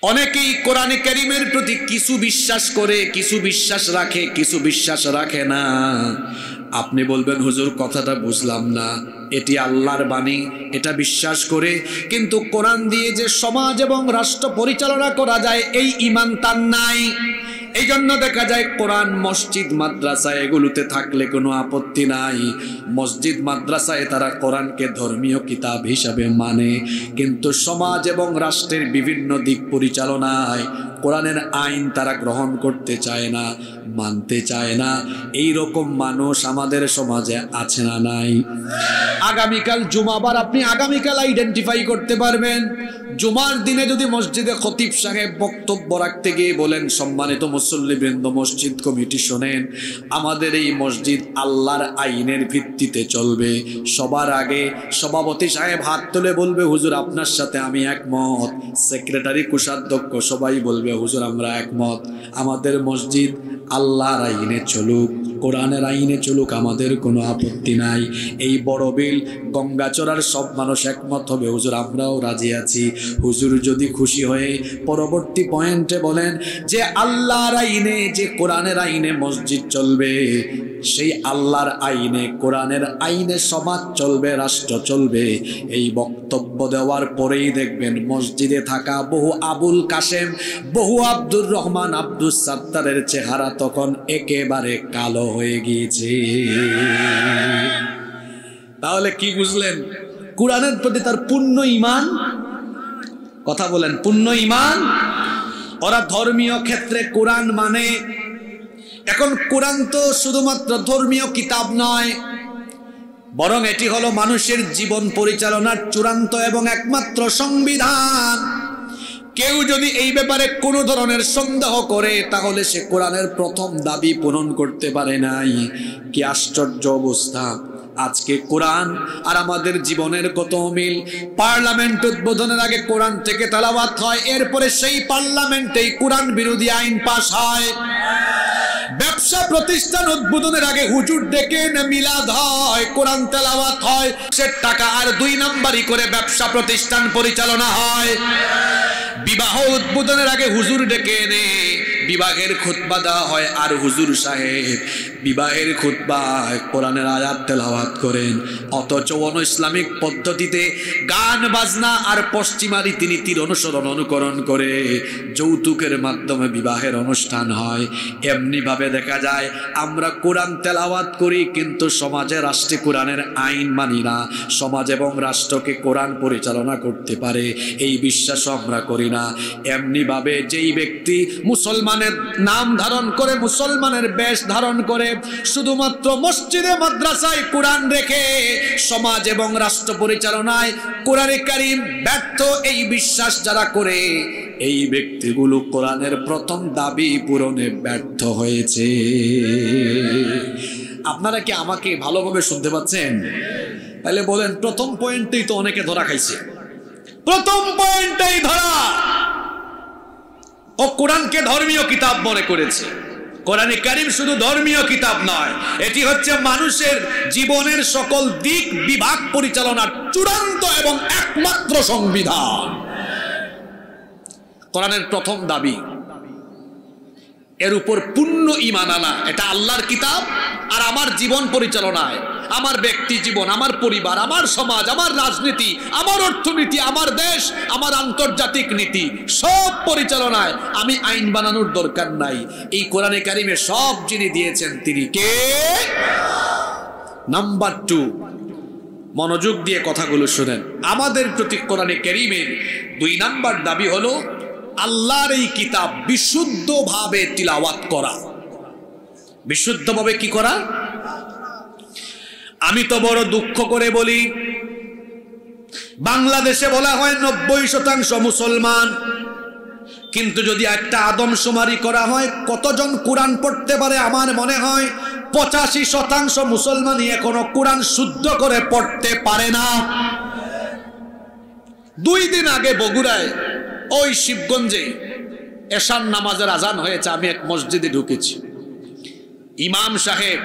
অনেকেই কোরআনে কারীমের প্রতি কিছু বিশ্বাস করে, কিছু বিশ্বাস রাখে, কিছু বিশ্বাস রাখে না। আপনি বলবেন হুজুর কথাটা বুঝলাম না, এটি আল্লাহর বাণী, এটা বিশ্বাস করে কিন্তু কোরআন দিয়ে যে সমাজ এবং রাষ্ট্র পরিচালনা করা যায় এই ঈমান তার নাই। এই জন্য দেখা যায় কোরআন মসজিদ মাদ্রাসা এগুলোতে থাকলে কোনো আপত্তি নাই। মসজিদ মাদ্রাসায় তারা কোরআনকে ধর্মীয় কিতাব হিসাবে মানে, কিন্তু সমাজ এবং রাষ্ট্রের বিভিন্ন দিক পরিচালনায় কোরআনের আইন তারা গ্রহণ করতে চায় না, মানতে চায় না। এই রকম মানুষ আমাদের সমাজে আছে না নাই? আগামীকাল জুমাবার, আপনি আগামীকাল আইডেন্টিফাই করতে পারবেন। জুমার দিনে যদি মসজিদে খতিব সাহেব বক্তব্য রাখতে গিয়ে বলেন, সম্মানিত মুসল্লিবৃন্দ, মসজিদ কমিটি শোনেন, আমাদের এই মসজিদ আল্লাহর আইনের ভিত্তিতে চলবে। সবার আগে সভাপতি সাহেব হাত তুলে বলবে হুজুর আপনার সাথে আমি একমত। সেক্রেটারি, কোষাধ্যক্ষ সবাই বলবে হুজুর আমরা একমত। আমাদের মসজিদ আল্লাহর আইনে চলুক, কোরআনের আইনে চলুক, আমাদের কোনো আপত্তি নাই। এই বড় বিল গঙ্গাচড়ার সব মানুষ একমত হবে, হুজুর আমরাও রাজি আছি। হুজুর যদি খুশি হয়ে পরবর্তী পয়েন্টে বলেন যে আল্লাহর আইনে, যে কোরআনের আইনে মসজিদ চলবে, সেই আল্লাহর আইনে, কোরআনের আইনে সমাজ চলবে, রাষ্ট্র চলবে। এই বক্তব্য দেওয়ার পরেই দেখবেন মসজিদে থাকা বহু আবুল কাশেম, বহু আব্দুর রহমান, আব্দুস সাত্তারের চেহারা তখন একেবারে কালো হয়ে গিয়েছে। তাহলে কি বুঝলেন? কোরআনের প্রতি তার পূর্ণ ঈমান। কথা বলেন, পূর্ণ ঈমান। ওরা ধর্মীয় ক্ষেত্রে কোরআন মানে। এখন কোরআন তো শুধুমাত্র ধর্মীয় কিতাব নয়, বরং এটি হলো মানুষের জীবন পরিচালনার চূড়ান্ত এবং একমাত্র সংবিধান। কেউ যদি এই ব্যাপারে কোনো ধরনের সন্দেহ করে তাহলে সে কোরআনের প্রথম দাবি পূরণ করতে পারে নাই। কি আশ্চর্য অবস্থা! আজকে কোরআন আর আমাদের জীবনের কত মিল। পার্লামেন্ট উদ্বোধনের আগে কোরআন থেকে তেলাওয়াত হয়, এরপরে সেই পার্লামেন্টেই কোরআন বিরোধী আইন পাস হয়। ব্যবসা প্রতিষ্ঠান উদ্বোধনের আগে হুজুর ডেকে এনে মিলাদ হয়, কোরআন তেলাওয়াত হয়, সে টাকা আর 2 নাম্বারি করে ব্যবসা প্রতিষ্ঠান পরিচালনা হয়। বিবাহ উদ্বোধনের আগে হুজুর ডেকে এনে বিবাহের খুতবা দেওয়া হয়, আর হুজুর সাহেব বিবাহের খুতবায় কোরআনের আয়াত তেলাওয়াত করেন। অথচ ইসলামিক পদ্ধতিতে গান বাজনা আর পশ্চিমা রীতিনীতির অনুকরণ করে যৌতুকের মাধ্যমে বিবাহের অনুষ্ঠান হয়। এমনিভাবে দেখা যায় আমরা কোরআন তেলাওয়াত করি কিন্তু সমাজে, রাষ্ট্রে কোরআনের আইন মানি না। সমাজ এবং রাষ্ট্রকে কোরআন পরিচালনা করতে পারে এই বিশ্বাসও আমরা করি না। এমনিভাবে যেই ব্যক্তি মুসলমানের নাম ধারণ করে, মুসলমানের বেশ ধারণ করে, শুধুমাত্র মসজিদে মাদ্রাসায় কোরআন রেখে সমাজ এবং রাষ্ট্র পরিচালনায় কোরআনে কারীম ব্যর্থ, এই বিশ্বাস যারা করে এই ব্যক্তিগুলো কোরআনের প্রথম দাবি পূরণে ব্যর্থ হয়েছে। আপনারা কি আমাকে ভালোভাবে শুনতে পাচ্ছেন? তাহলে বলেন, প্রথম পয়েন্টেই তো অনেকে ধরা খাইছে। প্রথম পয়েন্টেই ধরা, ও কোরআনকে ধর্মীয় কিতাব মনে করেছে। কোরআনে কারীম শুধু ধর্মীয় কিতাব নয়, এটি হচ্ছে মানুষের জীবনের সকল দিক বিভাগ পরিচালনার চূড়ান্ত এবং একমাত্র সংবিধান। কোরআনের প্রথম দাবি, এর উপর পূর্ণ ঈমান আনা। এটা আল্লাহর কিতাব, আর আমার জীবন পরিচালনায়, আমার ব্যক্তি জীবন, আমার পরিবার, আমার সমাজ, আমার রাজনীতি, আমার অর্থনীতি, আমার দেশ, আমার আন্তর্জাতিক নীতি, সব পরিচালনায় আমি আইন বানানোর দরকার নাই। এই কোরআনে কারীমে সব যিনি দিয়েছেন তিনি কে? নাম্বার 2, মনোযোগ দিয়ে কথাগুলো শুনেন। আমাদের প্রতি কোরআনে কারীমের 2 নাম্বার দাবি হলো আল্লাহর এই কিতাব বিশুদ্ধভাবে তিলাওয়াত করা। বিশুদ্ধভাবে কি করা? আমি তো বড় দুঃখ করে বলি, বাংলাদেশে বলা হয় 90% মুসলমান, কিন্তু যদি একটা আদমশুমারি করা হয় কতজন কোরআন পড়তে পারে, আমার মনে হয় 85% মুসলমানই এখনো কোরআন শুদ্ধ করে পড়তে পারে না। 2 দিন আগে বগুড়ায় ওই শিবগঞ্জে এশার নামাজের আজান হয়েছে। আমি এক মসজিদে ঢুকেছি, ইমাম সাহেব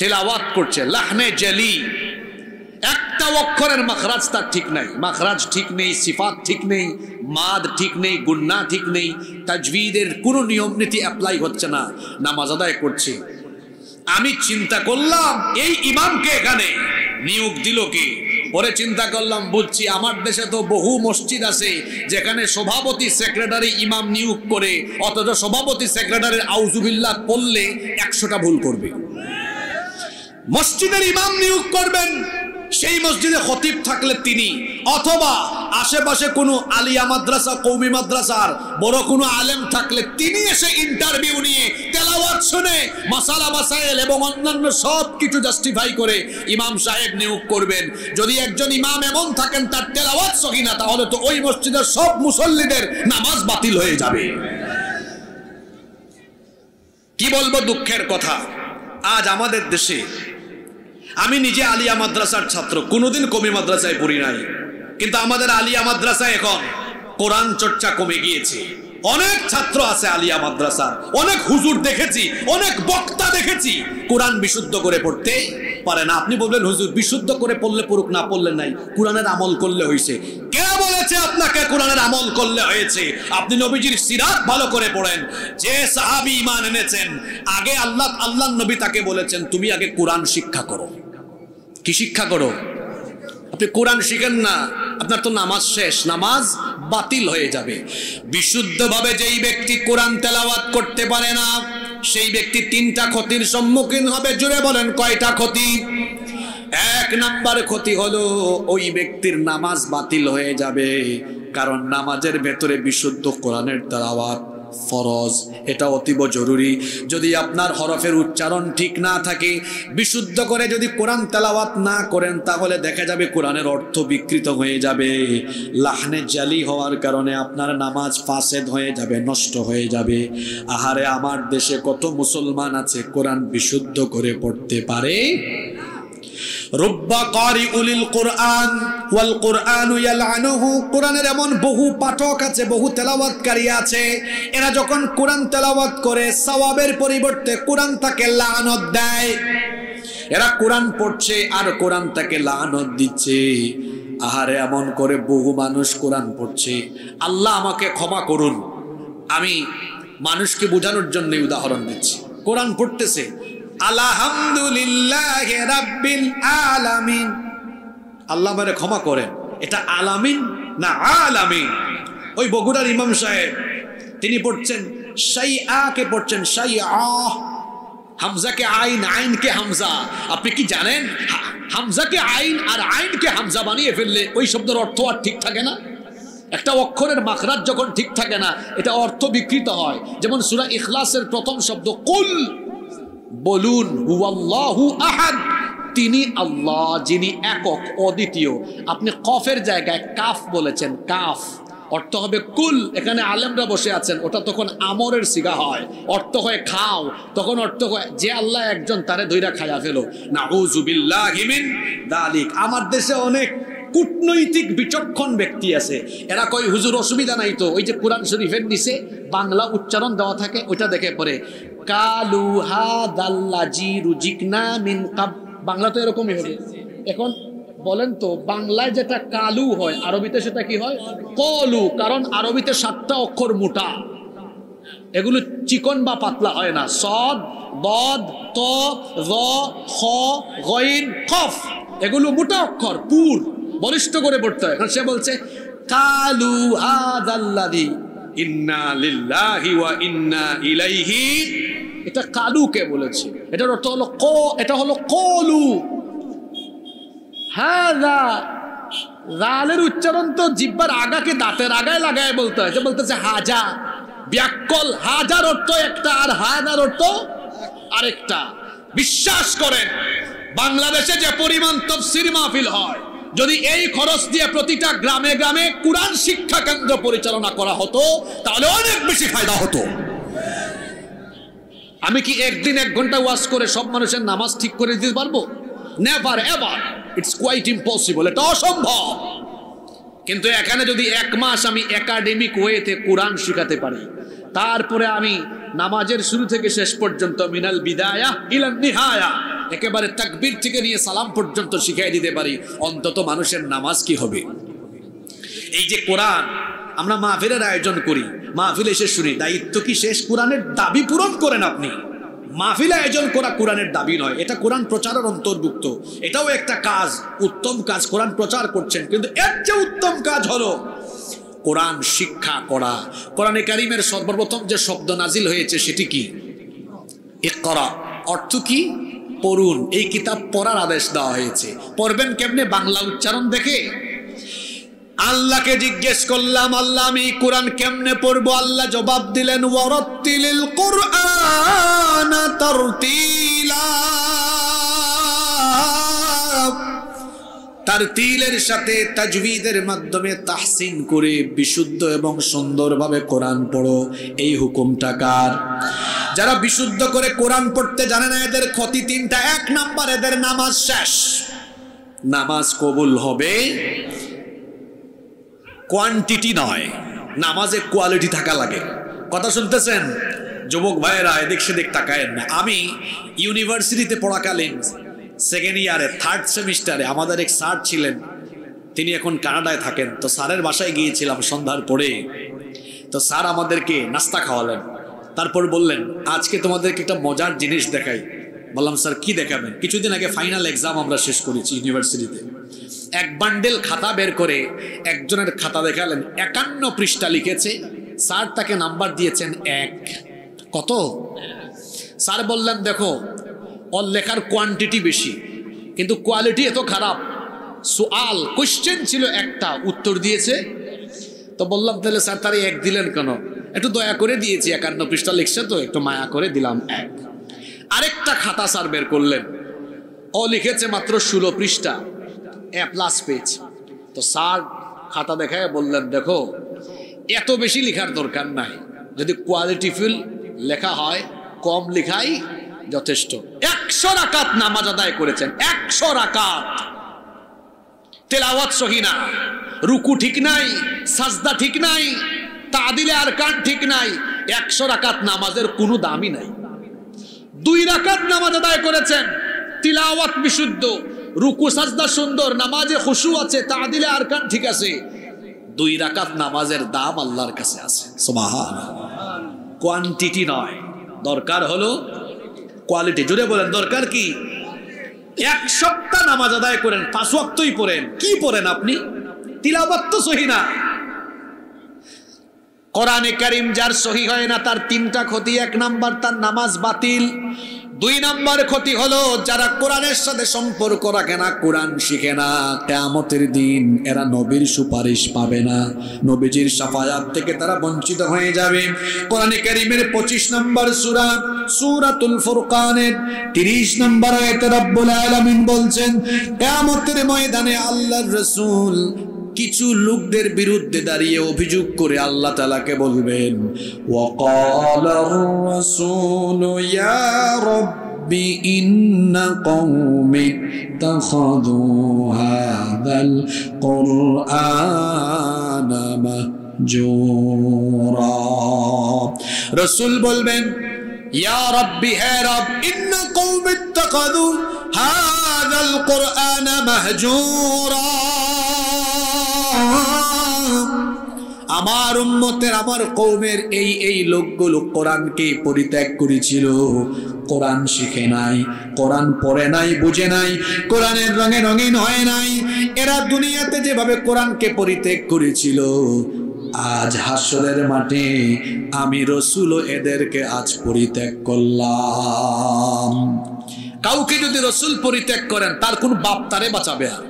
তেলাওয়াত করছে লাহনে জালি, একটা অক্ষরের মাখরাজ তার ঠিক নাই, মাখরাজ ঠিক নেই, সিফাত ঠিক নেই, মাদ ঠিক নেই, গুন্না ঠিক নেই, তাজবিদের কোনো নিয়ম নীতি অ্যাপ্লাই হচ্ছে না, নামাজ আদায় করছে। আমি চিন্তা করলাম এই ইমামকে এখানে নিয়োগ দিল কি? পরে চিন্তা করলাম, বুঝছি আমার দেশে তো বহু মসজিদ আছে যেখানে সভাপতি সেক্রেটারি ইমাম নিয়োগ করে, অথচ সভাপতি সেক্রেটারির আউযুবিল্লাহ পড়লে 100টা ভুল করবে। মসজিদের ইমাম নিয়োগ করবেন, সেই মসজিদে খতিব থাকলে তিনি, অথবা আশেপাশে কোনো আলিয়া মাদ্রাসা, কওমি মাদ্রাসার বড় কোনো আলেম থাকলে তিনি এসে ইন্টারভিউ নিয়ে তেলাওয়াত শুনে মাসালা মাসাইল এবং অন্যান্য সব কিছু জাস্টিফাই করে ইমাম সাহেব নিয়োগ করবেন। যদি একজন ইমাম এমন থাকেন তার তেলাওয়াত সহি না, তাহলে তো ওই মসজিদের সব মুসল্লিদের নামাজ বাতিল হয়ে যাবে। কি বলবো দুঃখের কথা, আজ আমাদের দেশে, আমি নিজে আলিয়া মাদ্রাসার ছাত্র, কোনোদিন কওমি মাদ্রাসায় পড়ি নাই, কিন্তু আমাদের আলিয়া মাদ্রাসায় এখন কোরআন চর্চা কমে গিয়েছে। অনেক ছাত্র আছে আলিয়া মাদ্রাসার, অনেক হুজুর দেখেছি, অনেক বক্তা দেখেছি, কোরআন বিশুদ্ধ করে পড়তে পারে না। আপনি বলবেন হুজুর বিশুদ্ধ করে পড়লে পড়ুক, না পড়লে নাই, কোরআনের আমল করলে হয়েছে। কে বলেছে আপনাকে কোরআনের আমল করলে হয়েছে? আপনি নবীজির সিরাত ভালো করে পড়েন। যে সাহাবী ঈমান এনেছেন, আগে আল্লাহ নবী তাকে বলেছেন তুমি আগে কোরআন শিক্ষা করো। কি শিক্ষা করো? আপনি কোরআন শিখেন না, আপনার তো নামাজ শেষ, নামাজ বাতিল হয়ে যাবে। বিশুদ্ধভাবে যেই ব্যক্তি কোরআন তেলাওয়াত করতে পারে না, সেই ব্যক্তি 3টা ক্ষতির সম্মুখীন হবে। জোরে বলেন কয়টা ক্ষতি? 1 নাম্বার ক্ষতি হলো ওই ব্যক্তির নামাজ বাতিল হয়ে যাবে, কারণ নামাজের ভেতরে বিশুদ্ধ কোরআনের তেলাওয়াত ফরজ, এটা অতীব জরুরি। যদি আপনার হরফের উচ্চারণ ঠিক না থাকে, বিশুদ্ধ করে যদি কোরআন তেলাওয়াত না করেন, তাহলে দেখা যাবে কোরআনের অর্থ বিকৃত হয়ে যাবে, লাহনে জালি হওয়ার কারণে আপনার নামাজ ফাসেদ হয়ে যাবে, নষ্ট হয়ে যাবে। আহারে, আমার দেশে কত মুসলমান আছে কোরআন বিশুদ্ধ করে পড়তে পারে। রুব্বা কারিউল কুরআন ওয়াল কুরআনু ইয়ালআনুহু, কোরআনের এমন বহু পাঠক আছে, বহু তেলাওয়াতকারী আছে, এরা যখন কোরআন তেলাওয়াত করে সওয়াবের পরিবর্তে কোরআন তাকে লানত দেয়। এরা কোরআন পড়ছে আর কোরআন তাকে লানত দিচ্ছে। আহারে, এমন করে বহু মানুষ কোরআন পড়ছে। আল্লাহ আমাকে ক্ষমা করুন, আমি মানুষকে বোঝানোর জন্য উদাহরণ দিচ্ছি। কোরআন পড়তেছে আলহামদুলিল্লাহি রাব্বিল আলামিন, আল্লাহ আমারে ক্ষমা করেন, এটা আলামিন না আলামিন। ওই বগুড়ার ইমাম সাহেব তিনি পড়ছেন শাইআ কে পড়ছেন শাইআ, হামজাকে আইন, আইনকে হামজা। আপনি কি জানেন হামজাকে আইন আর আইনকে হামজা বানিয়ে ফেললে ওই শব্দের অর্থ আর ঠিক থাকে না? একটা অক্ষরের মাখরাজ যখন ঠিক থাকে না, এটা অর্থ বিকৃত হয়। যেমন সূরা ইখলাসের প্রথম শব্দ কুল, বলুন হুয়াল্লাহু আহাদ, তিনি আল্লাহ যিনি একক অদ্বিতীয়। আপনি কফের জায়গায় কাফ বলেছেন, কাফ অর্থ হবে কুল। এখানে আলেমরা বসে আছেন, ওটা তখন আমরের সিগা হয়, অর্থ হয় খাও, তখন অর্থ হয় যে আল্লাহ একজন, তারে ধইরা খায়া ফেলো। নাউযু বিল্লাহি মিন যালিক। আমার দেশে অনেক কূটনৈতিক বিচক্ষণ ব্যক্তি আছে, এরা কয় হুজুর অসুবিধা নাই তো, ওই যে কোরআন শরীফের নিচে বাংলা উচ্চারণ দেওয়া থাকে, ওইটা দেখে পড়ে কালু হাদাল্লাজি রুজিকনা মিন কাব। বাংলা তো এরকমই হবে। এখন বলেন তো, বাংলায় যেটা কালু হয়, আরবিতে সেটা কি হয়? কলু। কারণ আরবিতে 7টা অক্ষর মোটা, এগুলো চিকন বা পাতলা হয় না। সদ, বদ, ত, র, খ, গইন, কফ, এগুলো মোটা অক্ষর, পুর বলিষ্ঠ করে পড়তে হয়। সে বলছে কালু হাদাল্লাযী ইন্না লিল্লাহি ওয়া ইন্না ইলাইহি, এটা কালুকে বলেছে, এটার অর্থ হলো ক, এটা হলো কলু। হাযা, জালের উচ্চারণ তো জিহ্বার আগাকে দাঁতের আগায় লাগায় বলতে হয়। বলতেছে হাজা, ব্যাকল, হাজার অর্থ একটা আর হাজার অর্থ আরেকটা। বিশ্বাস করেন, বাংলাদেশে যে পরিমাণ তাফসীর মাহফিল হয়, যদি এই খরচ দিয়ে প্রতিটা গ্রামে গ্রামে কুরআন শিক্ষা কেন্দ্র পরিচালনা করা হতো, তাহলে অনেক বেশি ফায়দা হতো। আমি কি একদিন 1 ঘন্টা ওয়াজ করে সব মানুষের নামাজ ঠিক করে দিতে পারবো? Never ever, it's quite impossible, এটা অসম্ভব। কিন্তু এখানে যদি 1 মাস আমি একাডেমিক ওয়েতে কোরআন শিখাতে পারি, তারপরে আমি নামাজের শুরু থেকে শেষ পর্যন্ত মিনাল বিদায়া ইলান নিহায়া একেবারে তাকবীর থেকে নিয়ে সালাম পর্যন্ত শিখিয়ে দিতে পারি, অন্তত মানুষের নামাজ কি হবে? এই যে কোরআন আমরা মাহফিলের আয়োজন করি, মাহফিল এসে শুনি, দায়িত্ব কি শেষ? কোরআনের দাবি পূরণ করেন আপনি। মাহফিল আয়োজন করা কোরআনের দাবি নয়, এটা কোরআন প্রচারের অন্তর্ভুক্ত। এটাও একটা কাজ, উত্তম কাজ, কোরআন প্রচার করছেন। কিন্তু এর চেয়ে উত্তম কাজ হলো কোরআন শিক্ষা করা। কোরআনে কারীমের সর্বপ্রথম যে শব্দ নাজিল হয়েছে সেটি কি? ইকরা। অর্থ কি? পড়ুন। এই কিতাব পড়ার আদেশ দেওয়া হয়েছে। পড়বেন কেমনে? বাংলা উচ্চারণ দেখে। আল্লাহকে জিজ্ঞেস করলাম, আল্লাহ আমি কোরআন কেমনে পড়বো? আল্লাহ জবাব দিলেন, ওয়ারাত্তিলিল কুরআন তারতিলা। তারতিলের সাথে তাজবিদের মাধ্যমে তাহসিন করে বিশুদ্ধ এবং সুন্দরভাবে কোরআন পড়ো। এই হুকুমটা কার? যারা বিশুদ্ধ করে কোরআন পড়তে জানে না এদের ক্ষতি তিনটা। এক নাম্বার, এদের নামাজ শেষ। নামাজ কবুল হবে কোয়ান্টিটি নয়, নামাজে কোয়ালিটি থাকা লাগে। কথা শুনতেছেন যুবক ভাইয়েরা? এদিক সেদিক তাকায়েন না। আমি ইউনিভার্সিটিতে পড়াকালীন সেকেন্ড ইয়ারে থার্ড সেমিস্টারে আমাদের এক স্যার ছিলেন, তিনি এখন কানাডায় থাকেন। তো স্যারের বাসায় গিয়েছিলাম সন্ধ্যার পরে। তো স্যার আমাদেরকে নাস্তা খাওয়ালেন, তারপর বললেন আজকে তোমাদেরকে একটা মজার জিনিস দেখাই। বললাম স্যার কি দেখাবেন? কিছুদিন আগে ফাইনাল এক্সাম আমরা শেষ করেছি ইউনিভার্সিটিতে। এক বান্ডেল খাতা বের করে একজনের খাতা দেখালেন, 51 পৃষ্ঠা লিখেছে। স্যার তাকে নাম্বার দিয়েছেন 1। কত? স্যার বললেন দেখো ওর লেখার কোয়ান্টিটি বেশি কিন্তু কোয়ালিটি এত খারাপ। সুআল কোশ্চেন ছিল একটা, উত্তর দিয়েছে। তো বললাম তাহলে স্যার তার 1 দিলেন কেন? একটু দয়া করে দিয়েছি, 51 পৃষ্ঠা লিখছে তো একটু মায়া করে দিলাম 1। আরেকটা খাতা স্যার বের করলেন, ও লিখেছে মাত্র 16 পৃষ্ঠা, A+ পেজ। তো স্যার খাতা দেখায় বললেন দেখো এত বেশি লেখার দরকার নাই, যদি কোয়ালিটিফুল লেখা হয় কম লেখাই যথেষ্ট। 100 রাকাত নামাজ আদায় করেছেন, 100 রাকাত। তেলাওয়াত সহি না, রুকু ঠিক নাই, সাজদা ঠিক নাই, তাদিলে আরকান ঠিক নাই। 100 রাকাত নামাজের কোনো দামই নাই। 2 রাকাত নামাজ আদায় করেছেন, তিলাওয়াত বিশুদ্ধ, রুকু সাজদা সুন্দর, নামাজে খুশু আছে, তাদিলে আরকান ঠিক আছে। 2 রাকাত নামাজের দাম আল্লাহর কাছে আছে। সুবহানাল্লাহ। কোয়ান্টিটি নয়, দরকার হলো কোয়ালিটি। জুড়ে বলেন দরকার কি? 1 সপ্তাহ নামাজ আদায় করেন, 5 ওয়াক্তই পড়েন, কি পড়েন আপনি? তিলাওয়াত তো সহি না। কোরআনে কারীম যার সহি হয় না তার 3টা ক্ষতি। 1 নাম্বার তার নামাজ বাতিল। 2 নাম্বার ক্ষতি হলো যারা কোরআনের সাথে সম্পর্ক রাখে না, কোরআন শিখে না, কিয়ামতের দিন এরা নবীর সুপারিশ পাবে না, নবীজির শাফায়াত থেকে তারা বঞ্চিত হয়ে যাবে। কোরআনে কারীমের 25 নম্বর সূরা সূরাতুল ফুরকানের 30 নম্বর আয়াতে রব্বুল আলামিন বলছেন কিয়ামতের ময়দানে আল্লাহর রাসূল কিছু লোকদের বিরুদ্ধে দাঁড়িয়ে অভিযোগ করে আল্লাহ তাআলাকে বলবেন, ওয়াকালার রাসূলু ইয়া রাব্বি ইন্না কওমি তাখাযু হাযাল কুরআনা মাহজুরা। রাসূল বলবেন ইয়া রাব্বি, হে রব, ইন্না কওমি তাখাযু হাযাল কুরআনা মাহজুরা। আমার উম্মতের, আমার কওমের এই লোকগুলো কোরআনকে পরিত্যাগ করেছিল, কোরআন শিখে নাই, কোরআন পড়ে নাই, বুঝে নাই, কোরআনের রঙে রঙিন হয় নাই। এরা দুনিয়াতে যেভাবে কোরআনকে পরিত্যাগ করেছিল, আজ হাসরের মাঠে আমি রাসূলও এদেরকে আজ পরিত্যাগ করলাম। কাউকে যদি রাসূল পরিত্যাগ করেন তার কোন বাপ তারে বাঁচাবে? আর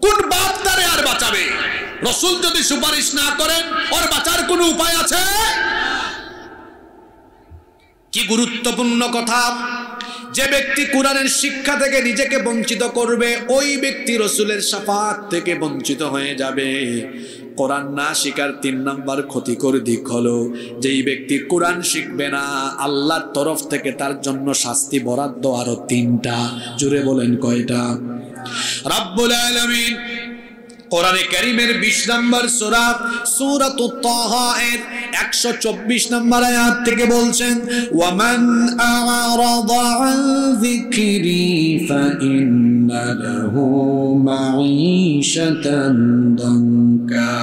কোন বাপ তারে আর বাঁচাবে? রাসূল যদি সুপারিশ না করেন ওর বাঁচার কোনো উপায় আছে? কি গুরুত্বপূর্ণ কথা! যে ব্যক্তি কোরআনের শিক্ষা থেকে নিজেকে বঞ্চিত করবে ওই ব্যক্তি রাসূলের শাফাআত থেকে বঞ্চিত হয়ে যাবে। কোরআন না শিখার 3 নম্বর ক্ষতিকর দিক হলো যেই ব্যক্তি কোরআন শিখবে না আল্লাহর তরফ থেকে তার জন্য শাস্তি বরাদ্দ আরো 3টা। জোরে বলেন কয়টা? রব্বুল আলামিন কোরআনে কারীমের 20 নম্বর সূরা সূরাতুত তাহা এর 124 নম্বর আয়াত থেকে বলছেন ওয়ামান আ'রাদা আন যিকরি ফাইন্না লাহু মাঈশাতান দানকা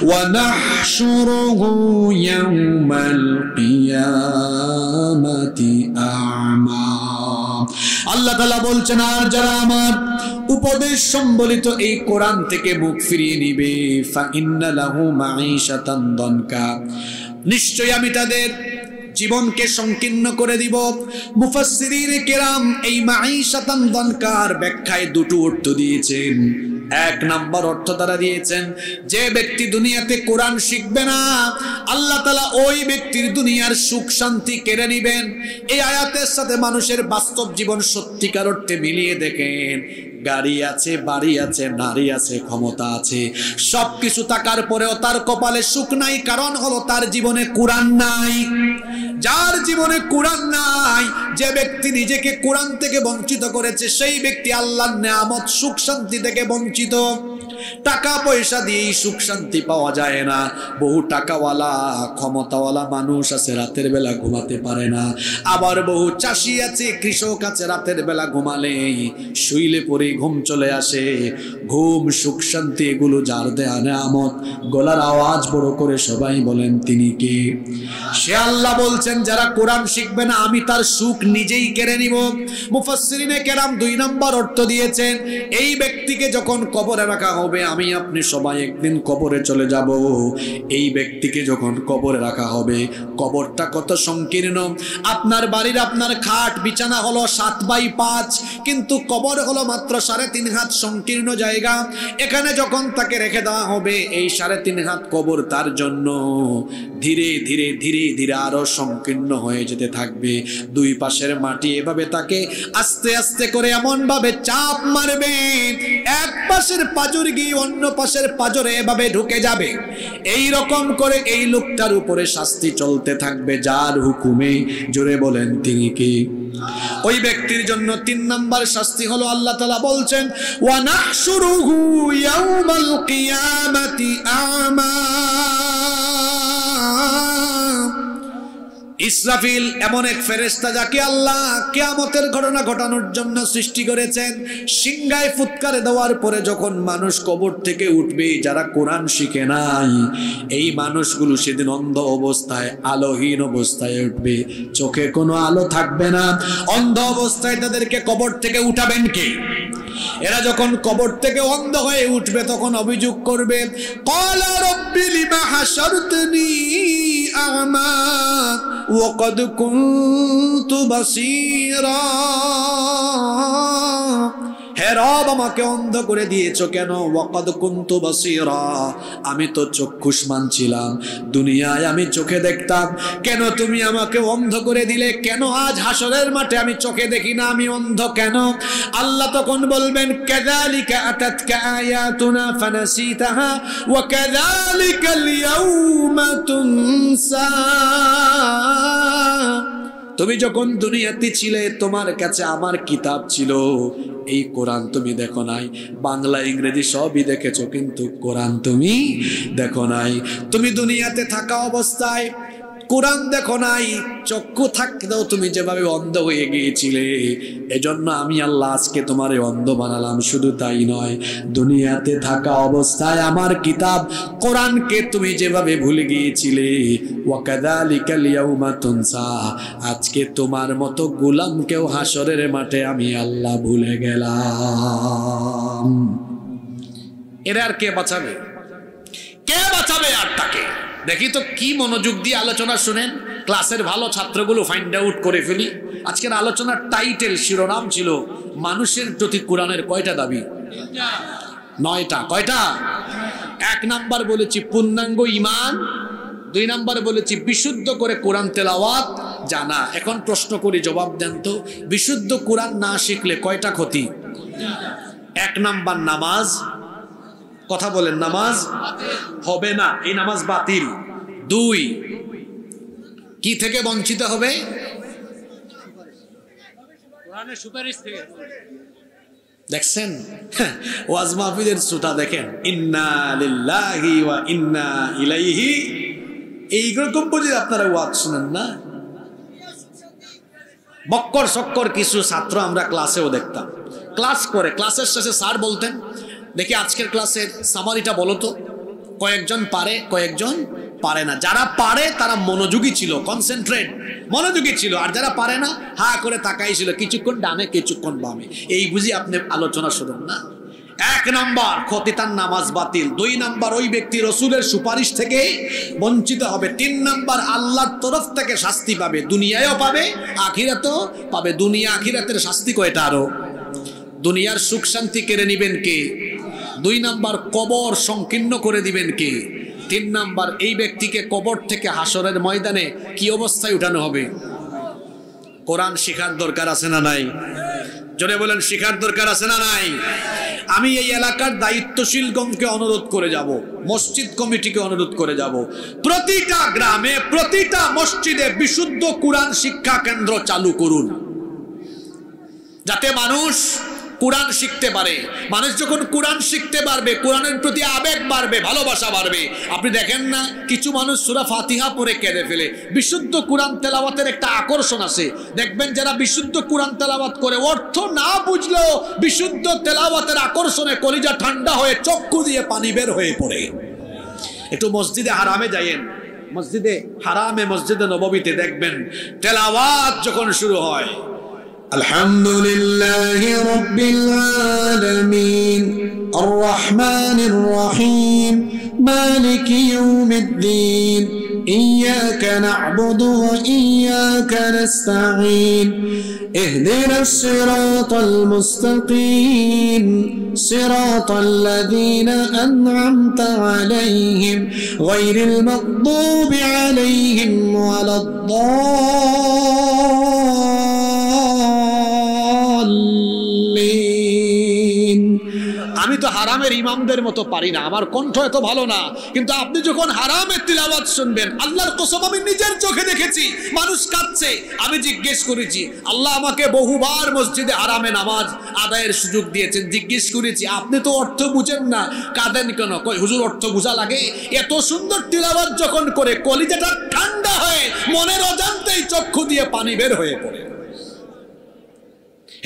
ওয়া নাহশুরুহু ইয়াওমাল কিয়ামাতি আ'মা। আল্লাহ তাআলা বলছেন আর যারা আমার উপদেশ সম্বলিত এই কোরআন থেকে মুখ ফিরিয়ে নিবে ফাইন্না লাহু মাঈশাতান দানকা, নিশ্চয়ই আমি তাদের জীবনকে সংকীর্ণ করে দিব। মুফাসসিরিনে কেরাম এই মাঈশাতান দানকার ব্যাখ্যায় দুটো অর্থ দিয়েছেন। এক নাম্বার অর্থ তারা দিয়েছেন যে ব্যক্তি দুনিয়াতে কোরআন শিখবে না আল্লাহ তাআলা ওই ব্যক্তির দুনিয়ার সুখ শান্তি কেড়ে নেবেন। এই আয়াতের সাথে মানুষের বাস্তব জীবন সত্যিকার অর্থে মিলিয়ে দেখেন, গাড়ি আছে, বাড়ি আছে, নারী আছে, ক্ষমতা আছে, সবকিছু থাকার পরেও তার কপালে সুখ নাই, কারণ হলো তার জীবনে কোরআন নাই। যার জীবনে কোরআন নাই, যে ব্যক্তি নিজেকে কোরআন থেকে বঞ্চিত করেছে, সেই ব্যক্তি আল্লাহর নেয়ামত সুখ শান্তি থেকে বঞ্চিত। টাকা পয়সা দিয়ে সুখ শান্তি পাওয়া যায় না। বহু টাকাওয়ালা ক্ষমতাওয়ালা মানুষ আছে রাতের বেলা ঘুমাতে পারে না, আবার বহু চাষি আছে, কৃষক আছে, রাতের বেলা ঘুমালে শুইলে পরে ঘুম চলে আসে। ঘুম, সুখ শান্তি এগুলো যার দেয়া নেয়ামত। গলার আওয়াজ বড় করে সবাই বলেন তিনি কে? সে আল্লাহ বলছেন যারা কোরআন শিখবে না আমি তার সুখ নিজেই কেড়ে নিব। মুফাসসিরিনে কেরাম 2 নম্বর অর্থ দিয়েছেন এই ব্যক্তিকে যখন কবরে রাখা হবে, আমি আপনি সবাই একদিন কবরে চলে যাব। এই ব্যক্তিকে যখন কবরে রাখা হবে, কবরটা কত সংকীর্ণ। আপনার বাড়ির আপনার খাট বিছানা হলো 7x5, কিন্তু কবর হলো মাত্র 3.5 হাত সংকীর্ণ জায়গা। এখানে যখন তাকে রেখে দেওয়া হবে, এই 3.5 হাত কবর তার জন্য ধীরে ধীরে ধীরে ধীরে আরো সংকীর্ণ হয়ে যেতে থাকবে। দুই পাশের মাটি এভাবে তাকে আস্তে আস্তে করে এমন ভাবে চাপ মারবে, এক পাশের পাজর গিয়ে অন্য পাশের পাজরে এভাবে ঢুকে যাবে। এই রকম করে এই লোকটার উপরে শাস্তি চলতে থাকবে, যার হুকুমে। জোরে বলেন তিনি কি? ওই ব্যক্তির জন্য 3 নম্বর শাস্তি হলো আল্লাহ তাআলা বলছেন ওয়া নাহশুরুহু ইয়াওমাল কিয়ামাতি আ'মা। ইসরাফিল এমন এক ফেরেশতা যাকে আল্লাহ কিয়ামতের ঘটনা ঘটানোর জন্য সৃষ্টি করেছেন। সিংহায় ফুৎকারে দেওয়ার পরে যখন মানুষ কবর থেকে উঠবে, যারা কোরআন শিখে নাই এই মানুষগুলো সেদিন অন্ধ অবস্থায়, আলোহীন অবস্থায় উঠবে, চোখে কোনো আলো থাকবে না। অন্ধ অবস্থায় তাদেরকে কবর থেকে উঠাবেন কে? এরা যখন কবর থেকে অন্ধ হয়ে উঠবে তখন অভিযোগ করবে ক্বালা রাব্বি লিমা হাশারতনি আ'মা ওয়া ক্বাদ কুনতু বাসীরা। হে রব, আমাকে অন্ধ করে দিয়েছো কেন? ওয়াকাদ কুনতু বাসীরা, আমি তো চক্ষুষ্মান ছিলাম, দুনিয়ায় আমি চোখে দেখতাম, কেন তুমি আমাকে অন্ধ করে দিলে? কেন আজ হাসরের মাঠে আমি চোখে দেখি না, আমি অন্ধ কেন? আল্লাহ তখন বলবেন কাযালিকা আতাতকা আয়াতুনা ফানাসিতাহা ওয়া কাযালিকাল ইয়াউমা তুনসা। তুমি যখন দুনিয়াতে ছিলে তোমার কাছে আমার কিতাব ছিল, এই কোরআন তুমি দেখো নাই। বাংলা ইংরেজি সবই দেখেছো, কিন্তু কোরআন তুমি দেখো নাই। তুমি দুনিয়াতে থাকা অবস্থায় কোরআন দেখো নাই, চক্ষু থাকতেও তুমি যেভাবে অন্ধ হয়ে গিয়েছিলে, এজন্য আমি আল্লাহ আজকে তোমারে অন্ধ বানালাম। শুধু তাই নয়, দুনিয়াতে থাকা অবস্থায় আমার কিতাব কোরআনকে তুমি যেভাবে ভুলে গিয়েছিলে, ওয়াকাযালিকাল ইয়াউমা তুনসা, আজকে তোমার মতো গোলামকেও হাসরের মাঠে আমি আল্লাহ ভুলে গেলাম। এরা আর কে বাঁচাবে? কে বাঁচাবে আর তাকে? দেখি তো কি মনোযোগ দিয়ে আলোচনা শুনেন। ক্লাসের ভালো ছাত্রগুলো ফাইন্ড আউট করে ফেলি। আজকের আলোচনার টাইটেল, শিরোনাম ছিল মানুষের প্রতি কোরআনের কয়টা দাবি? 9টা। কয়টা? 1 নাম্বার বলেছি পূর্ণাঙ্গ ঈমান, 2 নাম্বার বলেছি বিশুদ্ধ করে কোরআন তেলাওয়াত জানা। এখন প্রশ্ন করি, জবাব দেন তো, বিশুদ্ধ কোরআন না শিখলে কয়টা ক্ষতি? 1 নাম্বার নামাজ, কথা বলেন, নামাজ হবে না, এই নামাজ বাতিল। 2, কি থেকে বঞ্চিত হবে? কোরআনের সুপারিশ থেকে। দেখছেন ওয়াজ মাহফিলের শ্রোতা দেখেন, ইন্না লিল্লাহি ওয়া ইন্না ইলাইহি, এইরকম বুঝে আপনারা ওয়াজ শুনেন না? বক্কর সক্কর কিছু ছাত্র আমরা ক্লাসেও দেখতাম, ক্লাস করে ক্লাসের শেষে স্যার বলতেন, দেখি আজকের ক্লাসের সামারিটা বলো তো। কয়েকজন পারে, কয়েকজন পারে না। যারা পারে তারা মনোযোগী ছিল, কনসেন্ট্রেট মনোযোগী ছিল, আর যারা পারে না হা করে তাকাই ছিল, কিছুক্ষণ ডানে কিছুক্ষণ বামে। এই বুঝি আপনি আলোচনা শুনেন না? 1 নাম্বার খতিতান নামাজ বাতিল, 2 নাম্বার ওই ব্যক্তি রসুলের সুপারিশ থেকে বঞ্চিত হবে, 3 নাম্বার আল্লাহর তরফ থেকে শাস্তি পাবে, দুনিয়ায়ও পাবে আখিরাতেও পাবে। দুনিয়া আখিরাতের শাস্তি কয়টা? আরো দুনিয়ার সুখ শান্তি কেড়ে নিবেন কে? 2 নাম্বার কবর সংকীর্ণ করে দিবেন কে? 3 নাম্বার এই ব্যক্তিকে কবর থেকে হাসরের ময়দানে কি অবস্থায় উঠানো হবে? কোরআন শিখার দরকার আছে না নাই? জোরে বলেন, শিখার দরকার আছে না নাই? আমি এই এলাকার দায়িত্বশীলগণকে অনুরোধ করে যাব, মসজিদ কমিটিকে অনুরোধ করে যাব, প্রতিটা গ্রামে প্রতিটা মসজিদে বিশুদ্ধ কোরআন শিক্ষা কেন্দ্র চালু করুন, যাতে মানুষ কোরআন শিখতে পারে। মানুষ যখন কোরআন শিখতে পারবে, কোরআনের প্রতি আবেগ বাড়বে, ভালোবাসা বাড়বে। আপনি দেখেন না, কিছু মানুষ সূরা ফাতিহা পড়ে কেঁদে ফেলে। বিশুদ্ধ কোরআন তেলাওয়াতের একটা আকর্ষণ আছে, দেখবেন যারা বিশুদ্ধ কোরআন তেলাওয়াত করে অর্থ না বুঝলেও বিশুদ্ধ তেলাওয়াতের আকর্ষণে কলিজা ঠান্ডা হয়ে চক্ষু দিয়ে পানি বের হয়ে পড়ে। একটু মসজিদে হারামে যাইয়েন, মসজিদে হারামে মসজিদে নববীতে দেখবেন তেলাওয়াত যখন শুরু হয়, আলহামদুলিল্লাহি রাব্বিল আলামিন আর রহমানির রহিম মালিকি ইয়াউমিদ্দিন ইয়্যাকা না'বুদু ওয়া ইয়্যাকা নাস্তাঈন ইহদিনাস সিরাতাল মুস্তাকিম সিরাতাল লাযীনা আন'আমতা আলাইহিম গায়রিল মাগদুবি আলাইহিম ওয়ালাদ-দাল্লিন। আমি তো হারামের ইমামদের মতো পারি না, আমার কণ্ঠ এত ভালো না, কিন্তু আপনি যখন হারামের তিলাওয়াত শুনবেন, আল্লাহর কসম আমি নিজের চোখে দেখেছি মানুষ কাঁদছে। আমি জিজ্ঞেস করেছি, আল্লাহ আমাকে বহুবার মসজিদে হারামে নামাজ আদায়ের সুযোগ দিয়েছেন, জিজ্ঞেস করেছি আপনি তো অর্থ বুঝেন না, কাঁদেন কেন? কই হুজুর অর্থ বুঝা লাগে। এত সুন্দর তিলাওয়াত যখন করে কলিজাটা ঠান্ডা হয়ে মনের অজান্তেই চক্ষু দিয়ে পানি বের হয়ে পড়ে।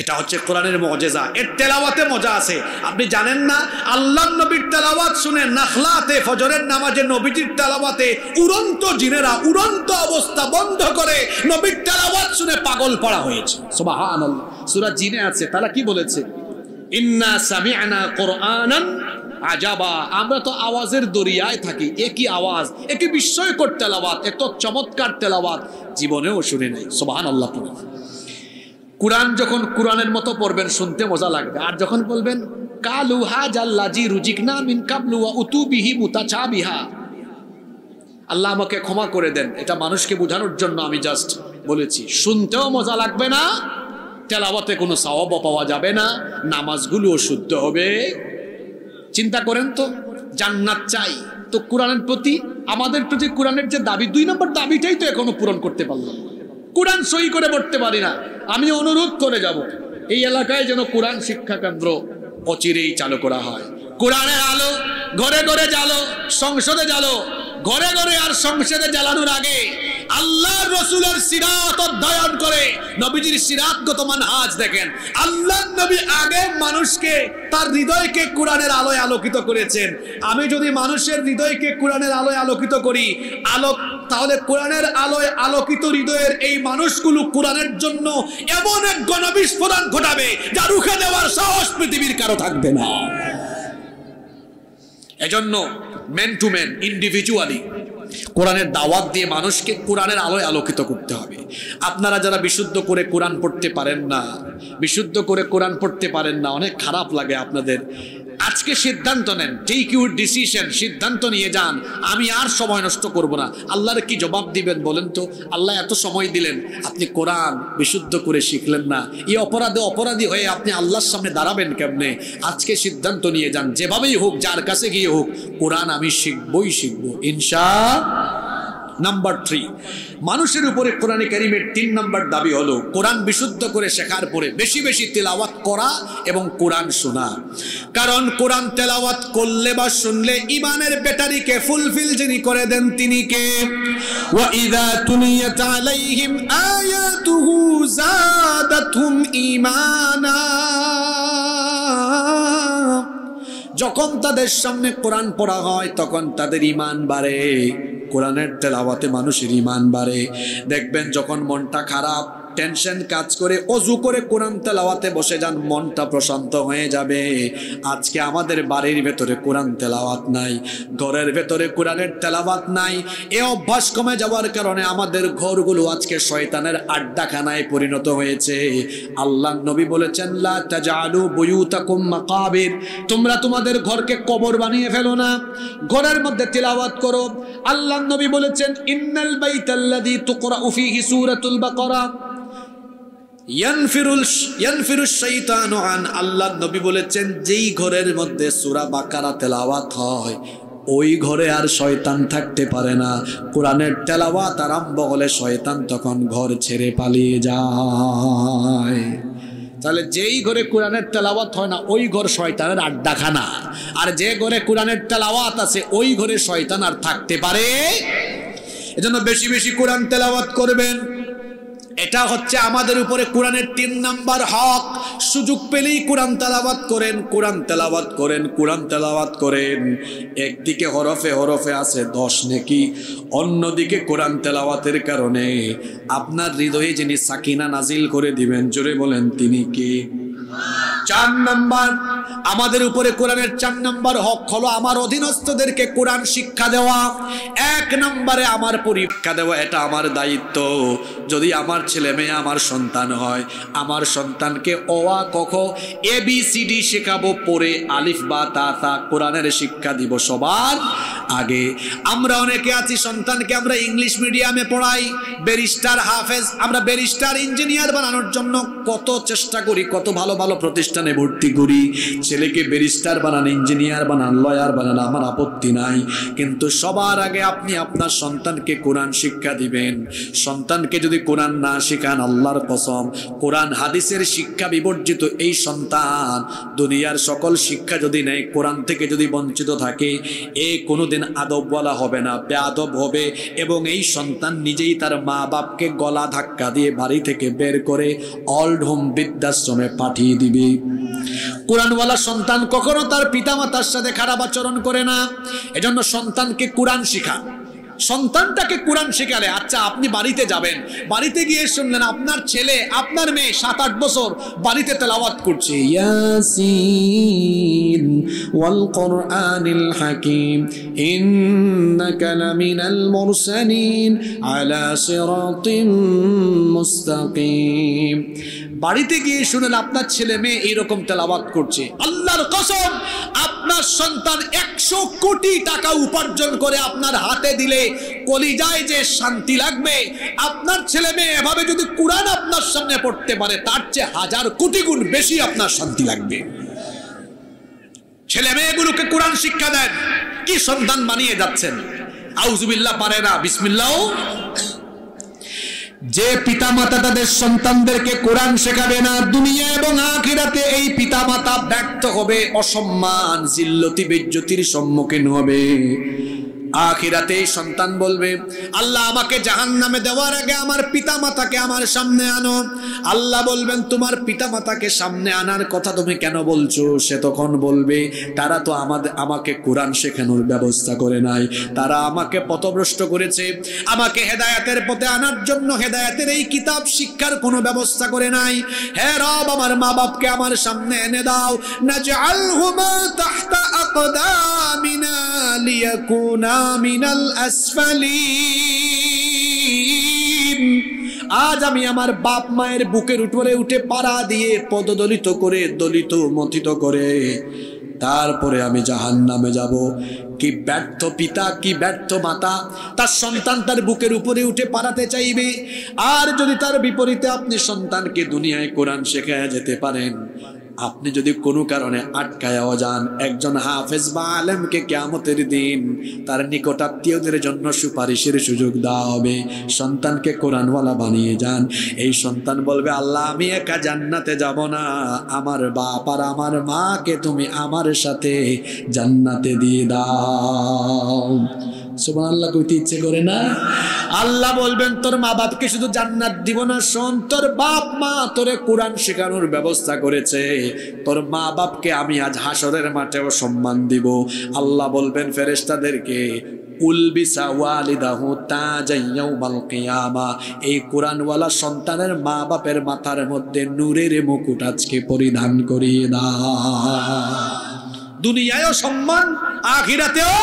এটা হচ্ছে কোরআনের মুজিজা, এর তেলাওয়াতে মজা আছে। আপনি জানেন না, আল্লাহর নবীর তেলাওয়াত শুনে নাখলাতে ফজরের নামাজে নবীজির তেলাওয়াতে উড়ন্ত জিনেরা উড়ন্ত অবস্থা বন্ধ করে নবীর তেলাওয়াত শুনে পাগল পড়া হয়েছে। সুবহানাল্লাহ। সূরা জিনে আছে, তারা কি বলেছে? ইন্না সামি'না কুরআনান আজাবা। আমরা তো আওয়াজের দরিয়ায় থাকি, একই আওয়াজ, একই বিস্ময়কর তেলাওয়াত, এত চমৎকার তেলাওয়াত জীবনেও শুনি নাই। সুবহানাল্লাহ। কোরআন যখন কোরআনের মতো পড়বেন শুনতে মজা লাগবে, আর যখন বলবেন কালু হাজাল্লাজি রুজিকনা মিন কাবলু ওয়া উতুবিহি মুতাচাবিহা, আল্লাহ আমাকে ক্ষমা করে দেন, এটা মানুষকে বোঝানোর জন্য আমি জাস্ট বলেছি, শুনতেও মজা লাগবে না, তেলাওয়াতে কোনো সওয়াবও পাওয়া যাবে না, নামাজগুলোও শুদ্ধ হবে। চিন্তা করেন তো, জান্নাত চাই তো কোরআনের প্রতি আমাদের প্রতি কোরআনের যে দাবি, 2 নম্বর দাবিটাই তো এখনো পূরণ করতে পারলাম, কোরআন সই করে পড়তে পারি না। আমি অনুরোধ করে যাব, এই এলাকায় যেন কোরআন শিক্ষা কেন্দ্র অচিরেই চালু করা হয়। কোরআনের আলো ঘরে ঘরে জ্বালো, সংসদে জ্বালো, ঘরে ঘরে আর সংসদে জ্বালানোর আগে আল্লাহর রাসূলের সিরাত অধ্যয়ন করে নবীজির সিরাতগত মানহাজ দেখেন। আল্লাহর নবী আগে মানুষকে তার হৃদয়কে কোরআনের আলোয় আলোকিত করেছেন। আমি যদি মানুষের হৃদয়কে কোরআনের আলোয় আলোকিত করি, তাহলে কোরআনের আলোয় আলোকিত হৃদয়ের এই মানুষগুলো কোরআনের জন্য এমন এক গণবিস্ফোরণ ঘটাবে যা রুখে দেওয়ার সাহস পৃথিবীর কারো থাকবে না। এজন্য ম্যান টু ম্যান, ইন্ডিভিজুয়ালি কোরআনের দাওয়াত দিয়ে মানুষকে কোরআনের আলোয় আলোকিত করতে হবে। আপনারা যারা বিশুদ্ধ করে কোরআন পড়তে পারেন না, বিশুদ্ধ করে কোরআন পড়তে পারেন না, অনেক খারাপ লাগে আপনাদের। আজকে সিদ্ধান্ত নেন, টেক ইউর ডিসিশন, সিদ্ধান্ত নিয়ে যান, আমি আর সময় নষ্ট করব না। আল্লাহর কি জবাব দিবেন বলেন তো? আল্লাহ এত সময় দিলেন, আপনি কোরআন বিশুদ্ধ করে শিখলেন না, এই অপরাধী হয়ে আপনি আল্লাহর সামনে দাঁড়াবেন কেমনে? আজকে সিদ্ধান্ত নিয়ে যান, যেভাবেই হোক, যার কাছে গিয়ে হোক, কোরআন আমি শিখবই শিখবো ইনশাআল্লাহ। নাম্বার 3, মানুষের উপরে কোরআনে কারীমের 3 নাম্বার দাবি হলো কোরআন বিশুদ্ধ করে শেখার পরে বেশি বেশি তিলাওয়াত করা এবং কোরআন শোনা। কারণ কোরআন তেলাওয়াত করলে বা শুনলে ঈমানের ব্যাটারিকে ফুলফিল যিনি করে দেন তিনি কে? ওয়া ইযা তুলিয়াত আলাইহিম আয়াতুহু যাদাতহুম ঈমানা। যখন তাদের সামনে কোরআন পড়া হয় তখন তাদের ঈমান বাড়ে। কোরআনের তেলাওয়াতে মানুষের ঈমান বাড়ে। দেখবেন যখন মনটা খারাপ, টেনশন কাজ করে, অজু করে কোরআন তেলাওয়াতে বসে যান, মনটা প্রশান্ত হয়ে যাবে। আজকে আমাদের বাড়ির ভেতরে কোরআন তেলাওয়াত নাই, ঘরের ভেতরে কোরআনের তেলাওয়াত নাই। এই অভ্যাস কমে যাওয়ার কারণে আমাদের ঘরগুলো আজকে শয়তানের আড্ডাখানায় পরিণত হয়েছে। আল্লাহর নবী বলেছেন, লা তাজআলু বুয়ুতাকুম মাকাবির, তোমরা তোমাদের ঘরকে কবর বানিয়ে ফেলো না, ঘরের মধ্যে তিলাওয়াত করো। আল্লাহর নবী বলেছেন, ইন্নাল বাইতাল্লাযী তুকরাউ ফীহি সূরাতুল বাকারা ইয়ানফিরুশ শাইতানু আন। আল্লাহর নবী বলেছেন, যেই ঘরের মধ্যে সূরা বাকারা তেলাওয়াত হয় ওই ঘরে আর শয়তান থাকতে পারে না। কোরআনের তেলাওয়াত আরম্ভ হলে শয়তান তখন ঘর ছেড়ে পালিয়ে যায়। তাহলে যেই ঘরে কোরআনের তেলাওয়াত হয় না ওই ঘর শয়তানের আড্ডাখানা, আর যে ঘরে কোরআনের তেলাওয়াত আছে ওই ঘরে শয়তান আর থাকতে পারে। এজন্য বেশি বেশি কোরআন তেলাওয়াত করবেন। এটা হচ্ছে আমাদের উপরে কোরআনের 3 নাম্বার হক। সুযোগ পেলেই কোরআন তেলাওয়াত করেন, কোরআন তেলাওয়াত করেন, কোরআন তেলাওয়াত করেন। একদিকে হরফে হরফে আছে 10 নেকি, অন্যদিকে কোরআন তেলাওয়াতের কারণে আপনার হৃদয়ে যিনি সাকিনা নাজিল করে দিবেন, জোরে বলেন তিনি কি? 4 নাম্বার আমাদের উপরে কোরআনের 4 নাম্বার হক হলো আমার অধীনস্থদেরকে কোরআন শিক্ষা দেওয়া। 1 নম্বরে আমার পরীক্ষা দেওয়া, এটা আমার দায়িত্ব। যদি আমার ছেলে মেয়ে আমার সন্তান হয়, আমার সন্তানকে অ আ ক খ ABCD শেখাবো, পড়ে আলিফ বা তা তা কোরআনের শিক্ষা দিব সবার আগে। আমরা অনেকে আছি সন্তানকে আমরা ইংলিশ মিডিয়ামে পড়াই, ব্যারিস্টার হাফেজ, আমরা ব্যারিস্টার ইঞ্জিনিয়ার বানানোর জন্য কত চেষ্টা করি, কত ভালো ভালো প্রতিষ্ঠানে ভর্তি করি। ছেলেকে ব্যারিস্টার বানান, ইঞ্জিনিয়ার বানান, লয়ার বানান, আমার আপত্তি নাই। কিন্তু সবার আগে আপনি আপনার সন্তানকে কোরআন শিক্ষা দিবেন। সন্তানকে যদি কোরআন না শেখান, আল্লাহর কসম, কোরআন হাদিসের শিক্ষা বিবর্জিত এই সন্তান দুনিয়ার সকল শিক্ষা যদি নেয়, কোরআন থেকে যদি বঞ্চিত থাকে, এ কোনোদিন আদবওয়ালা হবে না, বেয়াদব হবে। এবং এই সন্তান নিজেই তার মা বাপকে গলা ধাক্কা দিয়ে বাড়ি থেকে বের করে অল্ড হোম বৃদ্ধাশ্রমে পাঠিয়ে দিবে। কোরআনওয়ালা সন্তান কখনো তার পিতামাতার সাথে খারাপ আচরণ করে না। এজন্য সন্তানকে কোরআন শেখান। সন্তানটাকে কোরআন শেখালে, আচ্ছা আপনি বাড়িতে যাবেন, বাড়িতে গিয়ে শুনলেন আপনার ছেলে, আপনার মেয়ে 7-8 বছর বাড়িতে তেলাওয়াত করছে, ইয়াসিন ওয়াল কুরআনিল হাকীম ইন্নাকা লামিনাল মুরসালিন আলা সিরাতিম মুস্তাকিম। বাড়িতে গিয়ে শুনেন আপনার ছেলে মেয়ে এইরকম তেলাওয়াত করছে, আল্লাহর কসম আপনার সন্তান 100 কোটি টাকা উপার্জন করে আপনার হাতে দিলে কলিজায় যে শান্তি লাগবে, আপনার ছেলে মেয়ে এভাবে যদি কোরআন আপনার সামনে পড়তে পারে তার চেয়ে 1000 কোটি গুণ বেশি আপনার শান্তি লাগবে। ছেলে মেয়েগুলোকে কোরআন শিক্ষা দেন। কি সন্তান বানিয়ে যাচ্ছেন! আউযুবিল্লাহ পারে না, বিসমিল্লাহ। যে পিতামাতা তাদের সন্তানদেরকে কোরআন শেখাবে না, দুনিয়া এবং আখিরাতে এই পিতামাতা ব্যর্থ হবে, অসম্মান, জিল্লতি বেজ্জতির সম্মুখীন হবে। আখিরাতে সন্তান বলবে, আল্লাহ আমাকে জাহান্নামে দেওয়ার আগে আমার পিতামাতাকে আমার সামনে আনো। আল্লাহ বলবেন, তোমার পিতামাতাকে সামনে আনার কথা তুমি কেন বলছো? সে তখন বলবে, তারা তো আমাকে কোরআন শেখানোর ব্যবস্থা করে নাই, তারা আমাকে পথভ্রষ্ট করেছে, আমাকে হেদায়েতের পথে আনার জন্য হেদায়েতের এই কিতাব শিক্ষার কোনো ব্যবস্থা করে নাই। হে রব, আমার মা বাপকে আমার সামনে এনে দাও। নাজআলহুমা তাহতা আকদামিনা লিয়াকুনা মিনাল আসফালিন। আজ আমি আমার বাপ মায়ের বুকের উপরে উঠে পাড়া দিয়ে পদদলিত করে, দলিত মথিত করে তারপরে আমি জাহান্নামে যাব। কি ব্যর্থ পিতা, কি ব্যর্থ মাতা, তার সন্তান তার বুকের উপরে উঠে পাড়াতে চাইবে। আর যদি তার বিপরীতে আপনি সন্তানকে দুনিয়ায় কোরআন শেখায় যেতে পারেন, আপনি যদি কোনো কারণে আটকায়াও যান, একজন হাফেজ বা আলেমকে কিয়ামতের দিন তার নিকটাত্মীয়দের জন্য সুপারিশের সুযোগ দেওয়া হবে। সন্তানকে কোরআনওয়ালা বানিয়ে যান, এই সন্তান বলবে, আল্লাহ আমি একা জান্নাতে যাব না, আমার বাপ আর আমার মাকে তুমি আমার সাথে জান্নাতে দিয়ে দাও। সুবহানাল্লাহ কইতে ইচ্ছে করে না? আল্লাহ বলবেন, তোর মা বাপকে শুধু জান্নাত দিব না, শোন, তোর বাপ মা তোরে কোরআন শেখানোর ব্যবস্থা করেছে, তোর মা বাপকে আমি আজ হাসরের মাঠেও সম্মান দিব। আল্লাহ বলবেন ফেরেশতাদেরকে, উলবিসা ওয়ালিদাহু তাজান ইয়াউমাল কিয়ামা, এই কোরআনওয়ালা সন্তানের মা বাপের মাথার মধ্যে নূরের মুকুট আজকে পরিধান করিয়ে দাও। দুনিয়ায়ও সম্মান, আখিরাতেও।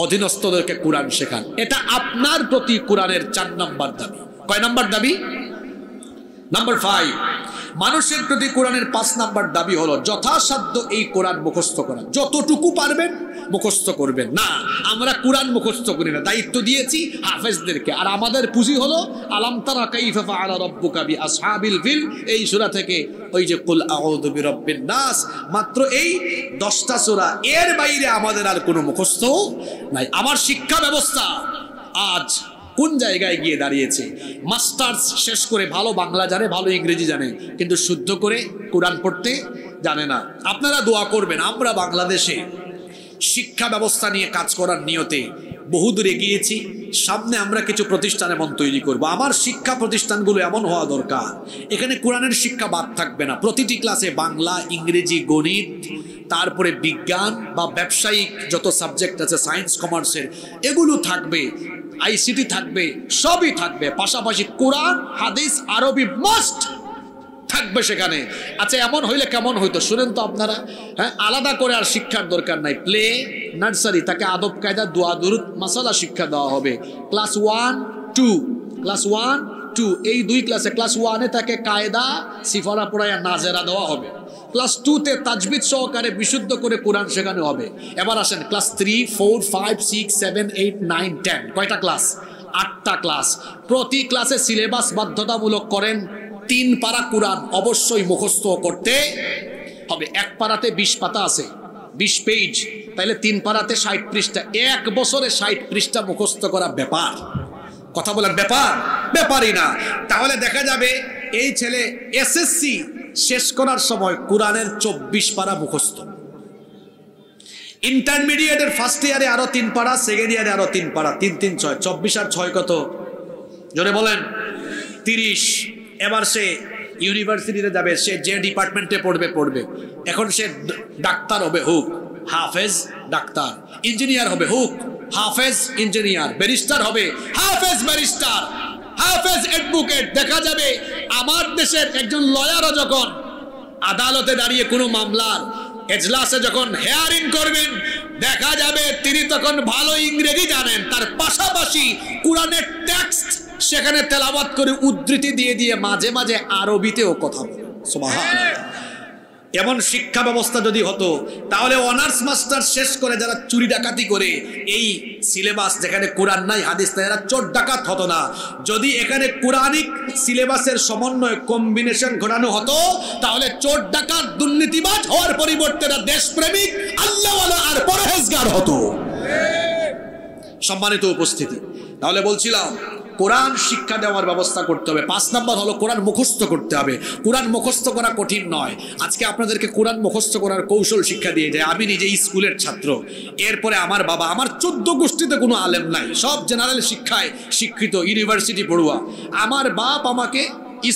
অধীনস্থদেরকে কোরআন শেখান, এটা আপনার প্রতি কোরআনের 4 নম্বর দাবি। কয় নম্বর দাবি? নাম্বার 5। মানুষের প্রতি কোরআনের 5 নম্বর দাবি হলো যথাসাধ্য এই কোরআন মুখস্থ করা। যতটুকু পারবেন মুখস্থ করবেন। না, আমরা কোরআন মুখস্থ করি না, দায়িত্ব দিয়েছি হাফেজদেরকে। আর আমাদের পুঁজি হলো আলাম তারা কাইফা ফাআলা রাব্বুকা বিআসহাবিল ফিল, এই সূরা থেকে ওই যে কুল আউযু বিরাব্বিন নাস, মাত্র এই 10টা সূরা, এর বাইরে আমাদের আর কোনো মুখস্থ নাই। আমার শিক্ষা ব্যবস্থা আজ কোন জায়গায় গিয়ে দাঁড়িয়েছে? মাস্টার্স শেষ করে ভালো বাংলা জানে, ভালো ইংরেজি জানে, কিন্তু শুদ্ধ করে কোরআন পড়তে জানে না। আপনারা দোয়া করবেন, আমরা বাংলাদেশে শিক্ষা ব্যবস্থা নিয়ে কাজ করার নিয়তে বহুদূর এগিয়েছি। সামনে আমরা কিছু প্রতিষ্ঠান এমন তৈরি করব। আমার শিক্ষা প্রতিষ্ঠানগুলো এমন হওয়া দরকার, এখানে কোরআনের শিক্ষা বাদ থাকবে না। প্রতিটি ক্লাসে বাংলা, ইংরেজি, গণিত, তারপরে বিজ্ঞান বা ব্যবসায়িক যত সাবজেক্ট আছে, সায়েন্স কমার্সের, এগুলো থাকবে, আইসিটি থাকবে, সবই থাকবে। পাশাপাশি কোরআন, হাদিস, আরবি মাস্ট থাকবে সেখানে। আচ্ছা, এমন হইলে কেমন হইতো শুনেন তো আপনারা। হ্যাঁ, আলাদা করে আর শিক্ষার দরকার নাই। প্লে, নার্সারি, তাকে আদব কায়দা, দোয়া দুরুদ, মাসালা শিক্ষা দেওয়া হবে। ক্লাস 1, 2, ক্লাস 1, 2 এই 2 ক্লাসে, ক্লাস 1-এ তাকে কায়দা, সিফারা পড়ায়া নাজেরা দেওয়া হবে। ক্লাস 2-তে তাজবিদ সহকারে বিশুদ্ধ করে কোরআন শেখানো হবে। এবার আসেন ক্লাস 3, 4, 5, 6, 7, 8, 9, 10, কয়টা ক্লাস? 8টা ক্লাস। প্রতি ক্লাসে সিলেবাস বাধ্যতামূলক করেন। 3 পারা কোরআন অবশ্যই মুখস্থ করতে হবে। 1 পারাতে 20 পাতা আছে, 20 পেজ, তাহলে 3 পারাতে 60 পৃষ্ঠা। 1 বছরে 60 পৃষ্ঠা মুখস্থ করা ব্যাপার? কথা বলেন, ব্যাপার? ব্যাপারই না। তাহলে দেখা যাবে এই ছেলে এসএসসি শেষ করার সময় কোরআনের 24 পারা মুখস্থ। ইন্টারমিডিয়েটের ফার্স্ট ইয়ারে আরো 3 পারা, সেকেন্ড ইয়ারে আরো 3 পারা, 3, 3, 6, 24 আর 6 কত? জোরে বলেন। 30। এবার সে ইউনিভার্সিটিতে যাবে, সে যে ডিপার্টমেন্টে পড়বে। এখন সে ডাক্তার হবে, হোক হাফেজ ডাক্তার। ইঞ্জিনিয়ার হবে, হোক হাফেজ ইঞ্জিনিয়ার। ব্যারিস্টার হবে, হাফেজ ব্যারিস্টার, হাফেজ অ্যাডভোকেট। দেখা যাবে আমার দেশের একজন লয়ারও যখন আদালতে দাঁড়িয়ে কোনো মামলার এজলাসে যখন হেয়ারিং করবেন, দেখা যাবে তিনি তখন ভালো ইংরেজি জানেন, তার পাশাপাশি কোরআনের টেক্সট সেখানে তেলাওয়াত করে উদ্ধৃতি দিয়ে দিয়ে মাঝে মাঝে আরবিতেও কথা বলে। সুবহানাল্লাহ। এমন শিক্ষা ব্যবস্থা যদি হতো, তাহলে অনার্স মাস্টার শেষ করে যারা চুরি ডাকাতি করে, এই সিলেবাস যেখানে কোরআন নাই, হাদিস নাই, এরা চোর ডাকাত হতো না। যদি এখানে কোরআনিক সিলেবাসের সমন্বয়, কম্বিনেশন ঘটানো হতো, তাহলে চোর ডাকাত, দুর্নীতিবাজ হওয়ার পরিবর্তে এরা দেশপ্রেমিক, আল্লাহওয়ালা আর পরহেজগার হতো। সম্মানিত উপস্থিতি, তাহলে বলছিলাম কোরআন শিক্ষা দেওয়ার ব্যবস্থা করতে হবে। 5 নম্বর হলো কোরআন মুখস্থ করতে হবে। কোরআন মুখস্থ করা কঠিন নয়। আজকে আপনাদেরকে কোরআন মুখস্থ করার কৌশল শিক্ষা দিয়ে যায়। আমি নিজে স্কুলের ছাত্র, এরপরে আমার বাবা, আমার 14 গোষ্ঠীতে কোনো আলেম নাই, সব জেনারেল শিক্ষায় শিক্ষিত, ইউনিভার্সিটি পড়ুয়া। আমার বাপ আমাকে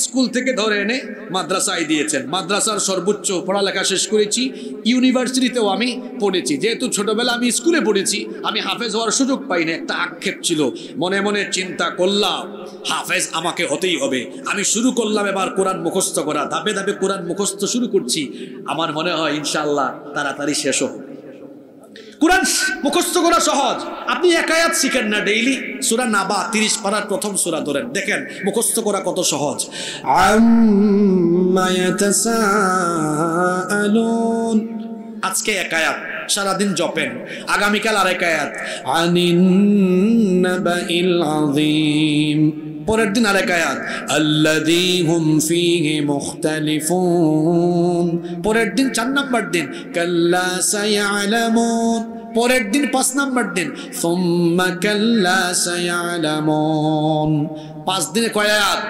স্কুল থেকে ধরে এনে মাদ্রাসায় দিয়েছেন। মাদ্রাসার সর্বোচ্চ পড়ালেখা শেষ করেছি, ইউনিভার্সিটিতেও আমি পড়েছি। যেহেতু ছোটবেলা আমি স্কুলে পড়েছি, আমি হাফেজ হওয়ার সুযোগ পাইনি। একটা আক্ষেপ ছিল, মনে মনে চিন্তা করলাম হাফেজ আমাকে হতেই হবে। আমি শুরু করলাম এবার কোরআন মুখস্থ করা, ধাপে ধাপে কোরআন মুখস্থ শুরু করছি। আমার মনে হয় ইনশাআল্লাহ তাড়াতাড়ি শেষ হবে। কোরআন মুখস্থ করা সহজ। আপনি এক আয়াত শিখেন না ডেইলি, সূরা নাবা 30 পারার প্রথম সূরা ধরেন, দেখেন মুখস্থ করা কত সহজ। আম্মা ইয়াতাসাআলুন, আজকে এক আয়াত, সারাদিন জপেন। আগামীকাল আরেক আয়াত, আনিন নাবাইল আযীম। পরের দিন আরেক আয়াত আল্লাযী হুম ফীহি মুখতালিফুন, পরের দিন 4 নম্বর দিন কাল্লা সায়ালামুন, পরের দিন 5 নম্বর দিন সুম্মা কাল্লা সায়ালামুন। 5 দিনে কয় আয়াত?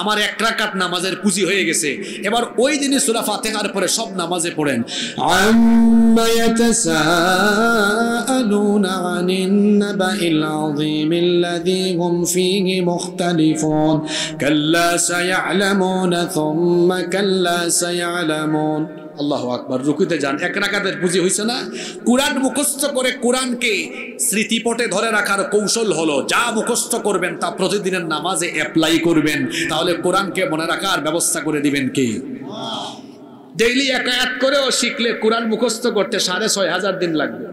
আমার 1 রাকাত নামাজের পুঁজি হয়ে গেছে। এবার ওই দিনই সূরা ফাতিহার পরে সব নামাজে পড়েন আম্মা ইয়াতাসাআলুনা আনিন নাবাইল আযীমিল্লাযী হুম ফীহি মুখতালিফুন কাল্লা সায়ালামুনা সুম্মা কাল্লা সায়ালামুন। আল্লাহু আকবার। রুকুতে যান, 1 রাকাতের পুঁজি হইছে না? কুরআন মুখস্থ করে কোরআনকে স্মৃতিপটে ধরে রাখার কৌশল হলো যা মুখস্থ করবেন তা প্রতিদিনের নামাজে অ্যাপ্লাই করবেন, তাহলে কোরআনকে মনে রাখার ব্যবস্থা করে দিবেন কে? ডেইলি 1 আয়াত করেও শিখলে কোরআন মুখস্থ করতে 6500 দিন লাগবে,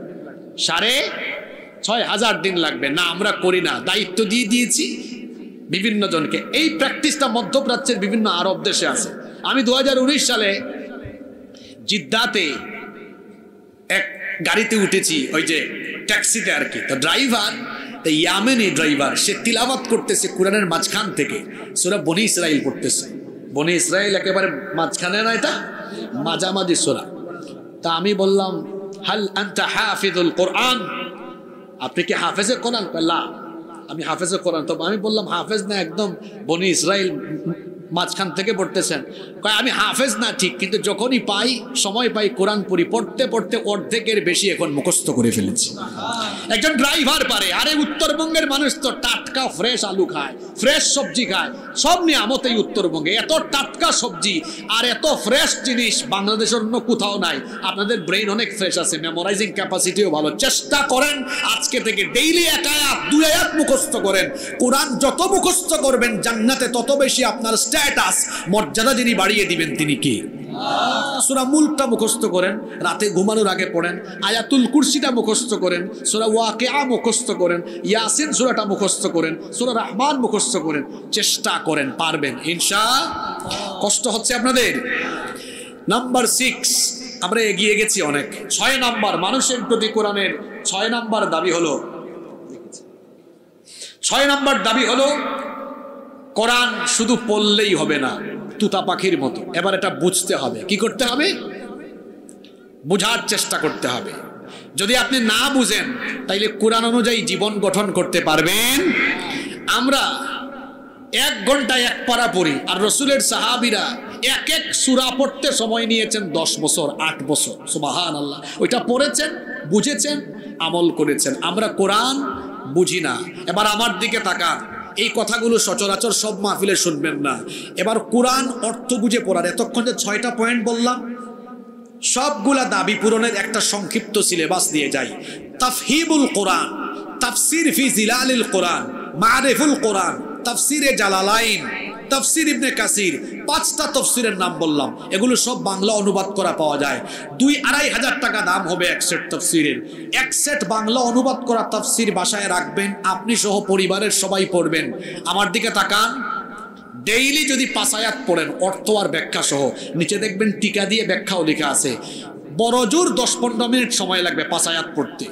6500 দিন লাগবে। না, আমরা করি না, দায়িত্ব দিয়ে দিয়েছি বিভিন্ন জনকে। এই প্র্যাকটিসটা মধ্যপ্রাচ্যের বিভিন্ন আরব দেশে আছে। আমি 2019 সালে জিদ্দাতে এক গাড়িতে উঠেছি, ওই যে ট্যাক্সিতে আর কি। তো ড্রাইভার, ইয়ামেনি ড্রাইভার, সে তিলাওয়াত করতেছে কোরআনের মাঝখান থেকে সূরা বনি ইসরাইল পড়তেছে। বনি ইসরাইল একেবারে মাঝখানে না, এটা মাঝামাঝি সূরা। তা আমি বললাম হাল আনতা হাফিজুল কোরআন, আপনি কি হাফেজে কোরআন? না, আমি হাফেজে কোরআন। তো আমি বললাম হাফেজ না, একদম বনি ইসরাইল মাঝখান থেকে পড়তেছেন। কয় আমি হাফেজ না ঠিক, কিন্তু যখনই পাই সময় পাই কোরআন পড়ি, পড়তে পড়তে অর্ধেকের বেশি এখন মুখস্থ করে ফেলেছি। একজন ড্রাইভার পারে। আরে উত্তরবঙ্গের মানুষ তো টাটকা ফ্রেশ আলু খায়, ফ্রেশ সবজি খায়, সব নিয়ামতেই উত্তরবঙ্গে। এত টাটকা সবজি আর এত ফ্রেশ জিনিস বাংলাদেশের অন্য কোথাও নাই। আপনাদের ব্রেইন অনেক ফ্রেশ আছে, মেমোরাইজিং ক্যাপাসিটিও ভালো। চেষ্টা করেন আজকে থেকে ডেইলি 1 আয়াত 2 আয়াত মুখস্থ করেন। কোরআন যত মুখস্থ করবেন জান্নাতে তত বেশি আপনার স্ট্যাটাস, মর্যাদা যিনি বাড়িয়ে দিবেন তিনি কে? সূরা মুলকটা মুখস্থ করেন, রাতে ঘুমানোর আগে পড়েন। আয়াতুল কুরসিটা মুখস্থ করেন, সূরা ওয়াকিয়া মুখস্থ করেন, ইয়াসিন সূরাটা মুখস্থ করেন, সূরা রহমান মুখস্থ করেন। চেষ্টা করেন, পারবেন ইনশাআল্লাহ। কষ্ট হচ্ছে আপনাদের? নাম্বার 6, আমরা এগিয়ে গেছি অনেক। 6 নাম্বার মানুষের প্রতি কোরআনের 6 নাম্বার দাবি হলো, 6 নাম্বার দাবি হলো কোরআন শুধু পড়লেই হবে না, তুতা পাখির মতো। এবার এটা বুঝতে হবে। কি করতে হবে? বুঝার চেষ্টা করতে হবে। যদি আপনি না বুঝেন তাইলে কোরআন অনুযায়ী জীবন গঠন করতে পারবেন? আমরা 1 ঘন্টায় 1 পারা পড়ি, আর রসুলের সাহাবীরা এক এক সূরা পড়তে সময় নিয়েছেন 10 বছর 8 বছর। সুবহানাল্লাহ। ওইটা পড়েছেন, বুঝেছেন, আমল করেছেন। আমরা কোরআন বুঝি না। এবার আমার দিকে তাকান, এই কথাগুলো সচরাচর সব মাহফিলে শুনবেন না। এবার কোরআন অর্থ বুঝে পড়ার, এতক্ষণ যে 6টা পয়েন্ট বললাম সবগুলা দাবি পূরণের একটা সংক্ষিপ্ত সিলেবাস দিয়ে যাই। তাফহিমুল কোরআন, তাফসির ফি জিলালিল কোরআন, মারিফুল কোরআন, তাফসিরে জালালাইন, তাফসির ইবনে কাসির। 5টা তাফসিরের নাম বললাম, এগুলো সব বাংলা অনুবাদ করা পাওয়া যায়। 2-2.5 হাজার টাকা দাম হবে 1 সেট তাফসিরের। 1 সেট বাংলা অনুবাদ করা তাফসির বাসায় রাখবেন, আপনি সহ পরিবারের সবাই পড়বেন। আমার দিকে তাকান, ডেইলি যদি 5 আয়াত পড়েন অর্থ আর ব্যাখ্যা সহ, নিচে দেখবেন টিকা দিয়ে ব্যাখ্যাও লেখা আছে। বড় জোর 10-15 মিনিট সময় লাগবে 5 আয়াত পড়তে।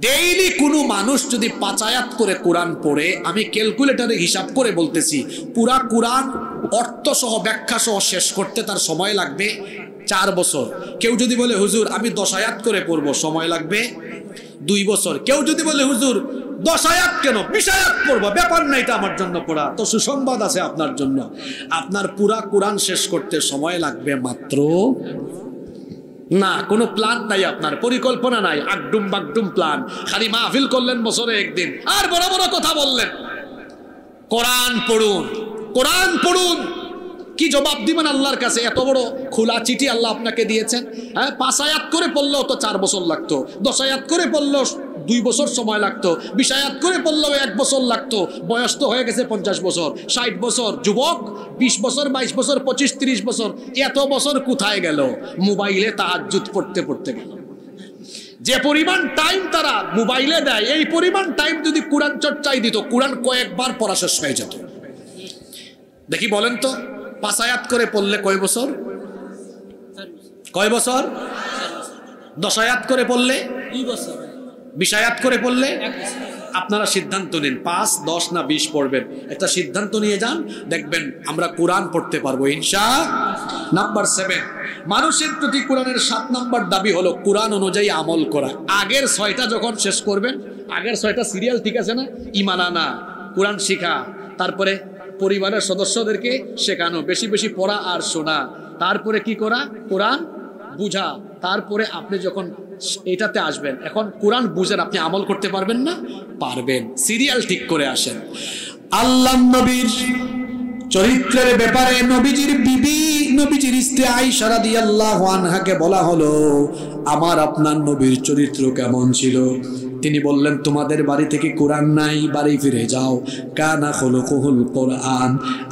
ডেইলি কোনো মানুষ যদি 5 আয়াত করে কোরআন পড়ে, আমি ক্যালকুলেটরে হিসাব করে বলতেছি, পুরা কোরআন অর্থ সহ ব্যাখ্যা সহ শেষ করতে তার সময় লাগবে 4 বছর। কেউ যদি বলে হুজুর আমি 10 আয়াত করে পড়বো, সময় লাগবে 2 বছর। কেউ যদি বলে হুজুর 10 আয়াত কেন, 20 আয়াত পড়বো, ব্যাপার না, এটা আমার জন্য পড়া। তো সুসংবাদ আছে আপনার জন্য, আপনার পুরা কোরআন শেষ করতে সময় লাগবে মাত্র না। কোনো প্ল্যান নাই, আপনার পরিকল্পনা নাই, আগডুম বাগডুম প্ল্যান। খালি মাহফিল করলেন বছরে একদিন আর বড় বড় কথা বললেন। কোরআন পড়ুন, কোরআন পড়ুন। কি জবাব দিবেন আল্লাহর কাছে? এত বড় খোলা চিঠি আল্লাহ আপনাকে দিয়েছেন। হ্যাঁ, 5 আয়াত করে পড়লেও তো 4 বছর লাগতো, 10 আয়াত করে পড়লেও 2 বছর সময় লাগতো, 20 আয়াত করে পড়লেও 1 বছর লাগতো। বয়স তো হয়ে গেছে 50 বছর, 60 বছর। যুবক 20 বছর, 22 বছর, 25, 30 বছর। এত বছর কোথায় গেল? মোবাইলে তাহাজ্জুদ পড়তে পড়তে গেল। যে পরিমাণ টাইম তারা মোবাইলে দেয়, এই পরিমাণ টাইম যদি কোরআন চর্চায় দিত, কোরআন কয়েকবার পড়া শেষ হয়ে যেত। দেখি বলেন তো, 5 আয়াত করে পড়লে কয় বছর? কয় বছর? 10 আয়াত করে পড়লে 2 বছর, 20 আয়াত করে পড়লে আপনারা সিদ্ধান্ত নিন 5, 10 না 20 পড়বেন, একটা সিদ্ধান্ত নিয়ে যান, দেখবেন আমরা কোরআন পড়তে পারবো ইনশাআল্লাহ। নাম্বার 7, মানুষের প্রতি কোরআনের 7 নম্বর দাবি হলো কোরআন অনুযায়ী আমল করা। আগের 6টা যখন শেষ করবেন, আগের 6টা সিরিয়াল ঠিক আছে না? ঈমান আনা, কোরআন শিখা, তারপরে পরিবারের সদস্যদেরকে শেখানো, বেশি বেশি পড়া আর শোনা, তারপরে কি করা? কোরআন বুঝা। তারপরে আপনি যখন এটাতে আসবেন, এখন কোরআন বুঝেন, আপনি আমল করতে পারবেন না? পারবেন। সিরিয়াল ঠিক করে আসেন। আল্লাহ নবীর চরিত্রের ব্যাপারে নবীজির বিবি, নবীজির স্ত্রী আয়েশা রাদিয়াল্লাহু আনহাকে বলা হলো, আমার আপনার নবীর চরিত্র কেমন ছিল? তিনি বললেন, তোমাদের বাড়ি থেকে কোরআন নাই, বাড়ি ফিরে যাও। কানা খুলুকুহুল কোরআন,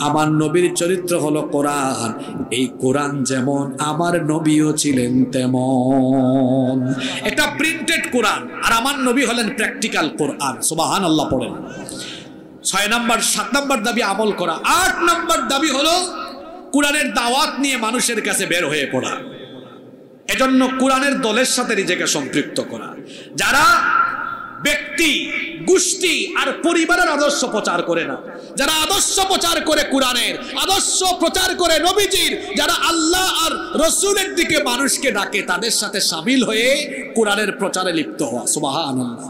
আমার নবীর চরিত্র হলো কোরআন। এই কোরআন যেমন আমার নবীও ছিলেন তেমন। এটা প্রিন্টেড কোরআন, আর আমার নবী হলেন প্র্যাকটিক্যাল কোরআন। সুবহানাল্লাহ পড়েন। 6 নম্বর, 7 নম্বর দাবি আমল করা। 8 নম্বর দাবি হলো কোরআনের দাওয়াত নিয়ে মানুষের কাছে বের হয়ে পড়া। এজন্য কোরআনের দলের সাথে নিজেকে সম্পৃক্ত করা, যারা ব্যক্তি, গোষ্ঠী আর পরিবারের আদর্শ প্রচার করে না, যারা আদর্শ প্রচার করে কোরআনের, আদর্শ প্রচার করে নবীজির, যারা আল্লাহ আর রাসূলের দিকে মানুষকে ডাকে, তাদের সাথে শামিল হয়ে কোরআনের প্রচারে লিপ্ত হওয়া। সুবহানাল্লাহ।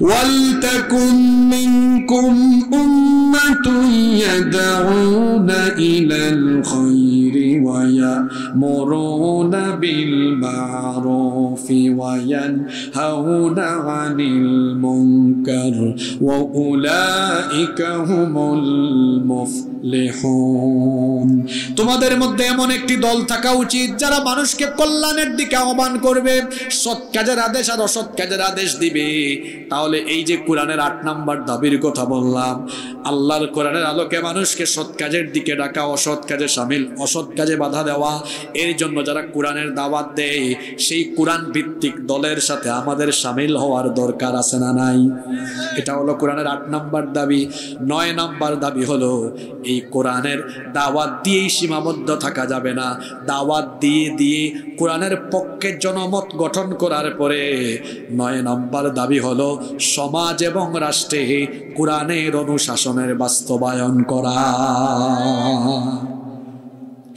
ওয়াল তাকুম মিনকুম উম্মাতুন ইয়াদউনা ইলাল খায়রি ওয়া ইয়ামুরুনা বিল মা'রুফি ওয়া ইয়ানহাউনা আনিল মুনকার ওয়া উলাইকা হুমুল মুফলিহুন। তোমাদের মধ্যে এমন একটি দল থাকা উচিত যারা মানুষকে কল্যাণের দিকে আহ্বান করবে, সৎ কাজের আদেশ আর অসৎ কাজের আদেশ দিবে। তাহলে এই যে কোরআনের 8 নম্বর দাবির কথা বললাম, আল্লাহর কোরআনের আলোকে মানুষকে সৎ কাজের দিকে ডাকা, অসৎ কাজে শামিল, অসৎ কাজে বাধা দেওয়া, এর জন্য যারা কোরআনের দাওয়াত দেয়, সেই কোরআন ভিত্তিক দলের সাথে আমাদের শামিল হওয়ার দরকার আছে না নাই? এটা হলো কোরআনের 8 নম্বর দাবি। 9 নম্বর দাবি হলো এই কোরআনের দাওয়াত দিয়েই সীমাবদ্ধ থাকা যাবে না। দাওয়াত দিয়ে দিয়ে কোরআনের পক্ষে জনমত গঠন করার পরে 9 নম্বর দাবি হলো সমাজ এবং রাষ্ট্রে কোরআনের অনুশাসনের বাস্তবায়ন করা।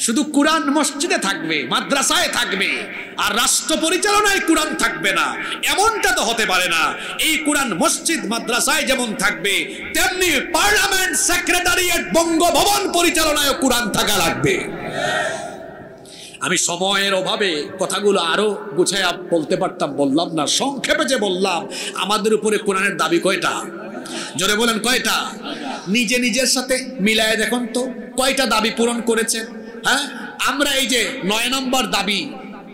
শুধু কোরআন মসজিদে থাকবে, মাদ্রাসায় থাকবে, আর রাষ্ট্র পরিচালনায় কোরআন থাকবে না, এমনটা তো হতে পারে না। এই কোরআন মসজিদ মাদ্রাসায় যেমন থাকবে, তেমনি পার্লামেন্ট, সেক্রেটারিয়েট, বঙ্গভবন পরিচালনায় কোরআন থাকা লাগবে। আমি সময়ের অভাবে কথাগুলো আরো গুছাইয়া বলতে পারতাম, বললাম না। সংক্ষেপে যে বললাম, আমাদের উপরে কোরআনের দাবি কয়টা? জোরে বলেন কয়টা? নিজে নিজের সাথে মিলায় দেখুন তো কয়টা দাবি পূরণ করেছে। হ্যাঁ, আমরা এই যে 9 নম্বর দাবি,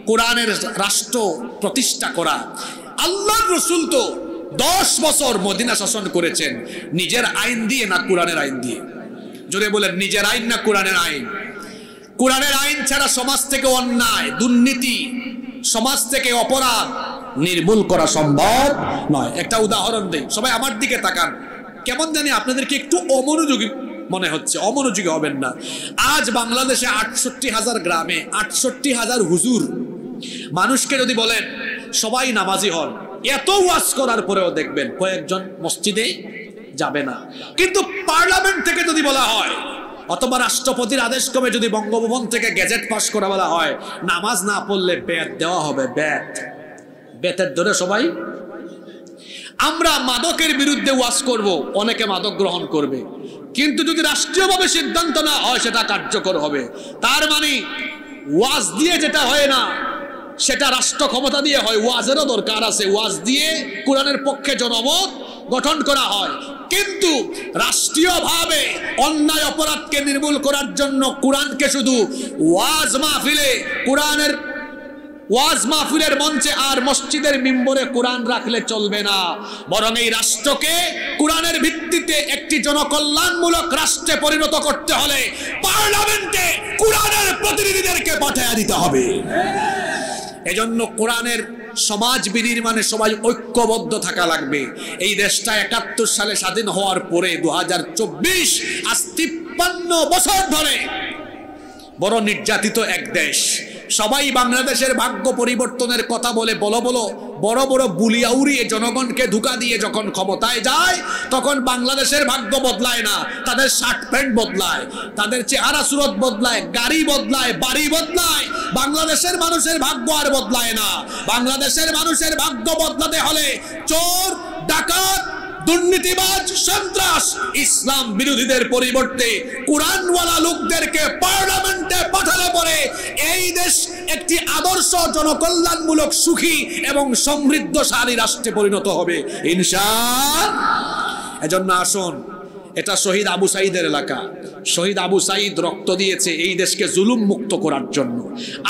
কোরআনের রাষ্ট্র প্রতিষ্ঠা করা। আল্লাহর রাসূল তো 10 বছর মদিনা শাসন করেছেন, নিজের আইন দিয়ে না কোরআনের আইন দিয়ে? জোরে বলেন, নিজের আইন না কোরআনের আইন? কোরআনের আইন ছাড়া সমাজ থেকে অন্যায়, দুর্নীতি, সমাজ থেকে অপরাধ নির্মূল করা সম্ভব নয়। একটা উদাহরণ দেই, সবাই আমার দিকে তাকান। কেমন জানি আপনাদেরকে একটু অমনোযোগী মনে হচ্ছে, অমনোযোগী হবেন না। আজ বাংলাদেশে 68,000 গ্রামে 68,000 হুজুর। মানুষকে যদি বলেন সবাই নামাজি হন, এত ওয়াজ করার পরেও দেখবেন কয়েকজন মসজিদে যাবে না। কিন্তু পার্লামেন্ট থেকে যদি বলা হয়, অথবা রাষ্ট্রপতির আদেশ ক্রমে যদি বঙ্গভবন থেকে গেজেট পাস করা বলা হয়, নামাজ না পড়লে ব্যাট দেওয়া হবে, ব্যাটের ধরে সবাই। আমরা মাদকের বিরুদ্ধে ওয়াজ করব, অনেকে মাদক গ্রহণ করবে, কিন্তু যদি রাষ্ট্রীয়ভাবে সিদ্ধান্ত না হয় সেটা কার্যকর হবে। তার মানে ওয়াজ দিয়ে যেটা হয় না, সেটা রাষ্ট্র ক্ষমতা দিয়ে হয়। ওয়াজেরও দরকার আছে, ওয়াজ দিয়ে কোরআনের পক্ষে জনমত গঠন করা হয়। কিন্তু রাষ্ট্রীয়ভাবে অন্যায় অপরাধকে নির্মূল করার জন্য কোরআনকে শুধু ওয়াজ মাহফিলে, কোরআনের ওয়াজ মাহফিলের মঞ্চে আর মসজিদের মিম্বরে কোরআন রাখলে চলবে না, বরং এই রাষ্ট্রকে কোরআনের ভিত্তিতে একটি জনকল্যাণমূলক রাষ্ট্রে পরিণত করতে হলে পার্লামেন্টে কোরআনের প্রতিনিধিদেরকে পাঠিয়ে দিতে হবে। এজন্য কোরআনের সমাজ বিনির্মাণে সবাই ঐক্যবদ্ধ থাকা লাগবে। এই দেশটা 71 সালে স্বাধীন হওয়ার পরে 2024 আজ 53 বছর ধরে বড় নির্যাতিত এক দেশ। সবাই বাংলাদেশের ভাগ্য পরিবর্তনের কথা বলে বলো বড় বড় বুলিয়া উড়িয়ে জনগণকে ধোঁকা দিয়ে যখন ক্ষমতায় যায় তখন বাংলাদেশের ভাগ্য বদলায় না, তাদের শার্ট প্যান্ট বদলায়, তাদের চেহারা সুরত বদলায়, গাড়ি বদলায়, বাড়ি বদলায়। বাংলাদেশের মানুষের ভাগ্য আর বদলায় না। বাংলাদেশের মানুষের ভাগ্য বদলাতে হলে চোর, ডাকাত, দুর্নীতিবাজ, সন্ত্রাস, ইসলাম বিরোধীদের পরিবর্তে কোরআনওয়ালা লোকদেরকে পার্লামেন্টে পাঠালে পরে এই দেশ একটি আদর্শ জনকল্যাণমূলক সুখী এবং সমৃদ্ধশালী রাষ্ট্রে পরিণত হবে ইনশাআল্লাহ। এজন্য আসুন, এটা শহীদ আবু সাঈদের এলাকা। শহীদ আবু সাঈদ রক্ত দিয়েছে এই দেশকে জুলুম মুক্ত করার জন্য।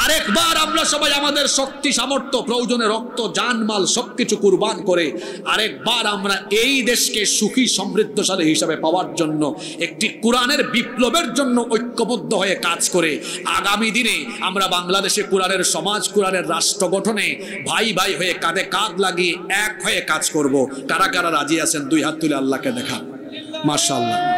আরেকবার আমরা সবাই আমাদের শক্তি সামর্থ্য প্রয়োজনে রক্ত, জানমাল সবকিছু কুরবান করে আরেকবার আমরা এই দেশকে সুখী সমৃদ্ধশালী হিসাবে পাওয়ার জন্য একটি কোরআনের বিপ্লবের জন্য ঐক্যবদ্ধ হয়ে কাজ করে আগামী দিনে আমরা বাংলাদেশে কোরআনের সমাজ, কোরআনের রাষ্ট্র গঠনে ভাই ভাই হয়ে কাঁধে কাঁধ লাগিয়ে এক হয়ে কাজ করব। কারা কারা রাজি আছেন দুই হাত তুলে আল্লাহকে দেখান। মাশাআল্লাহ।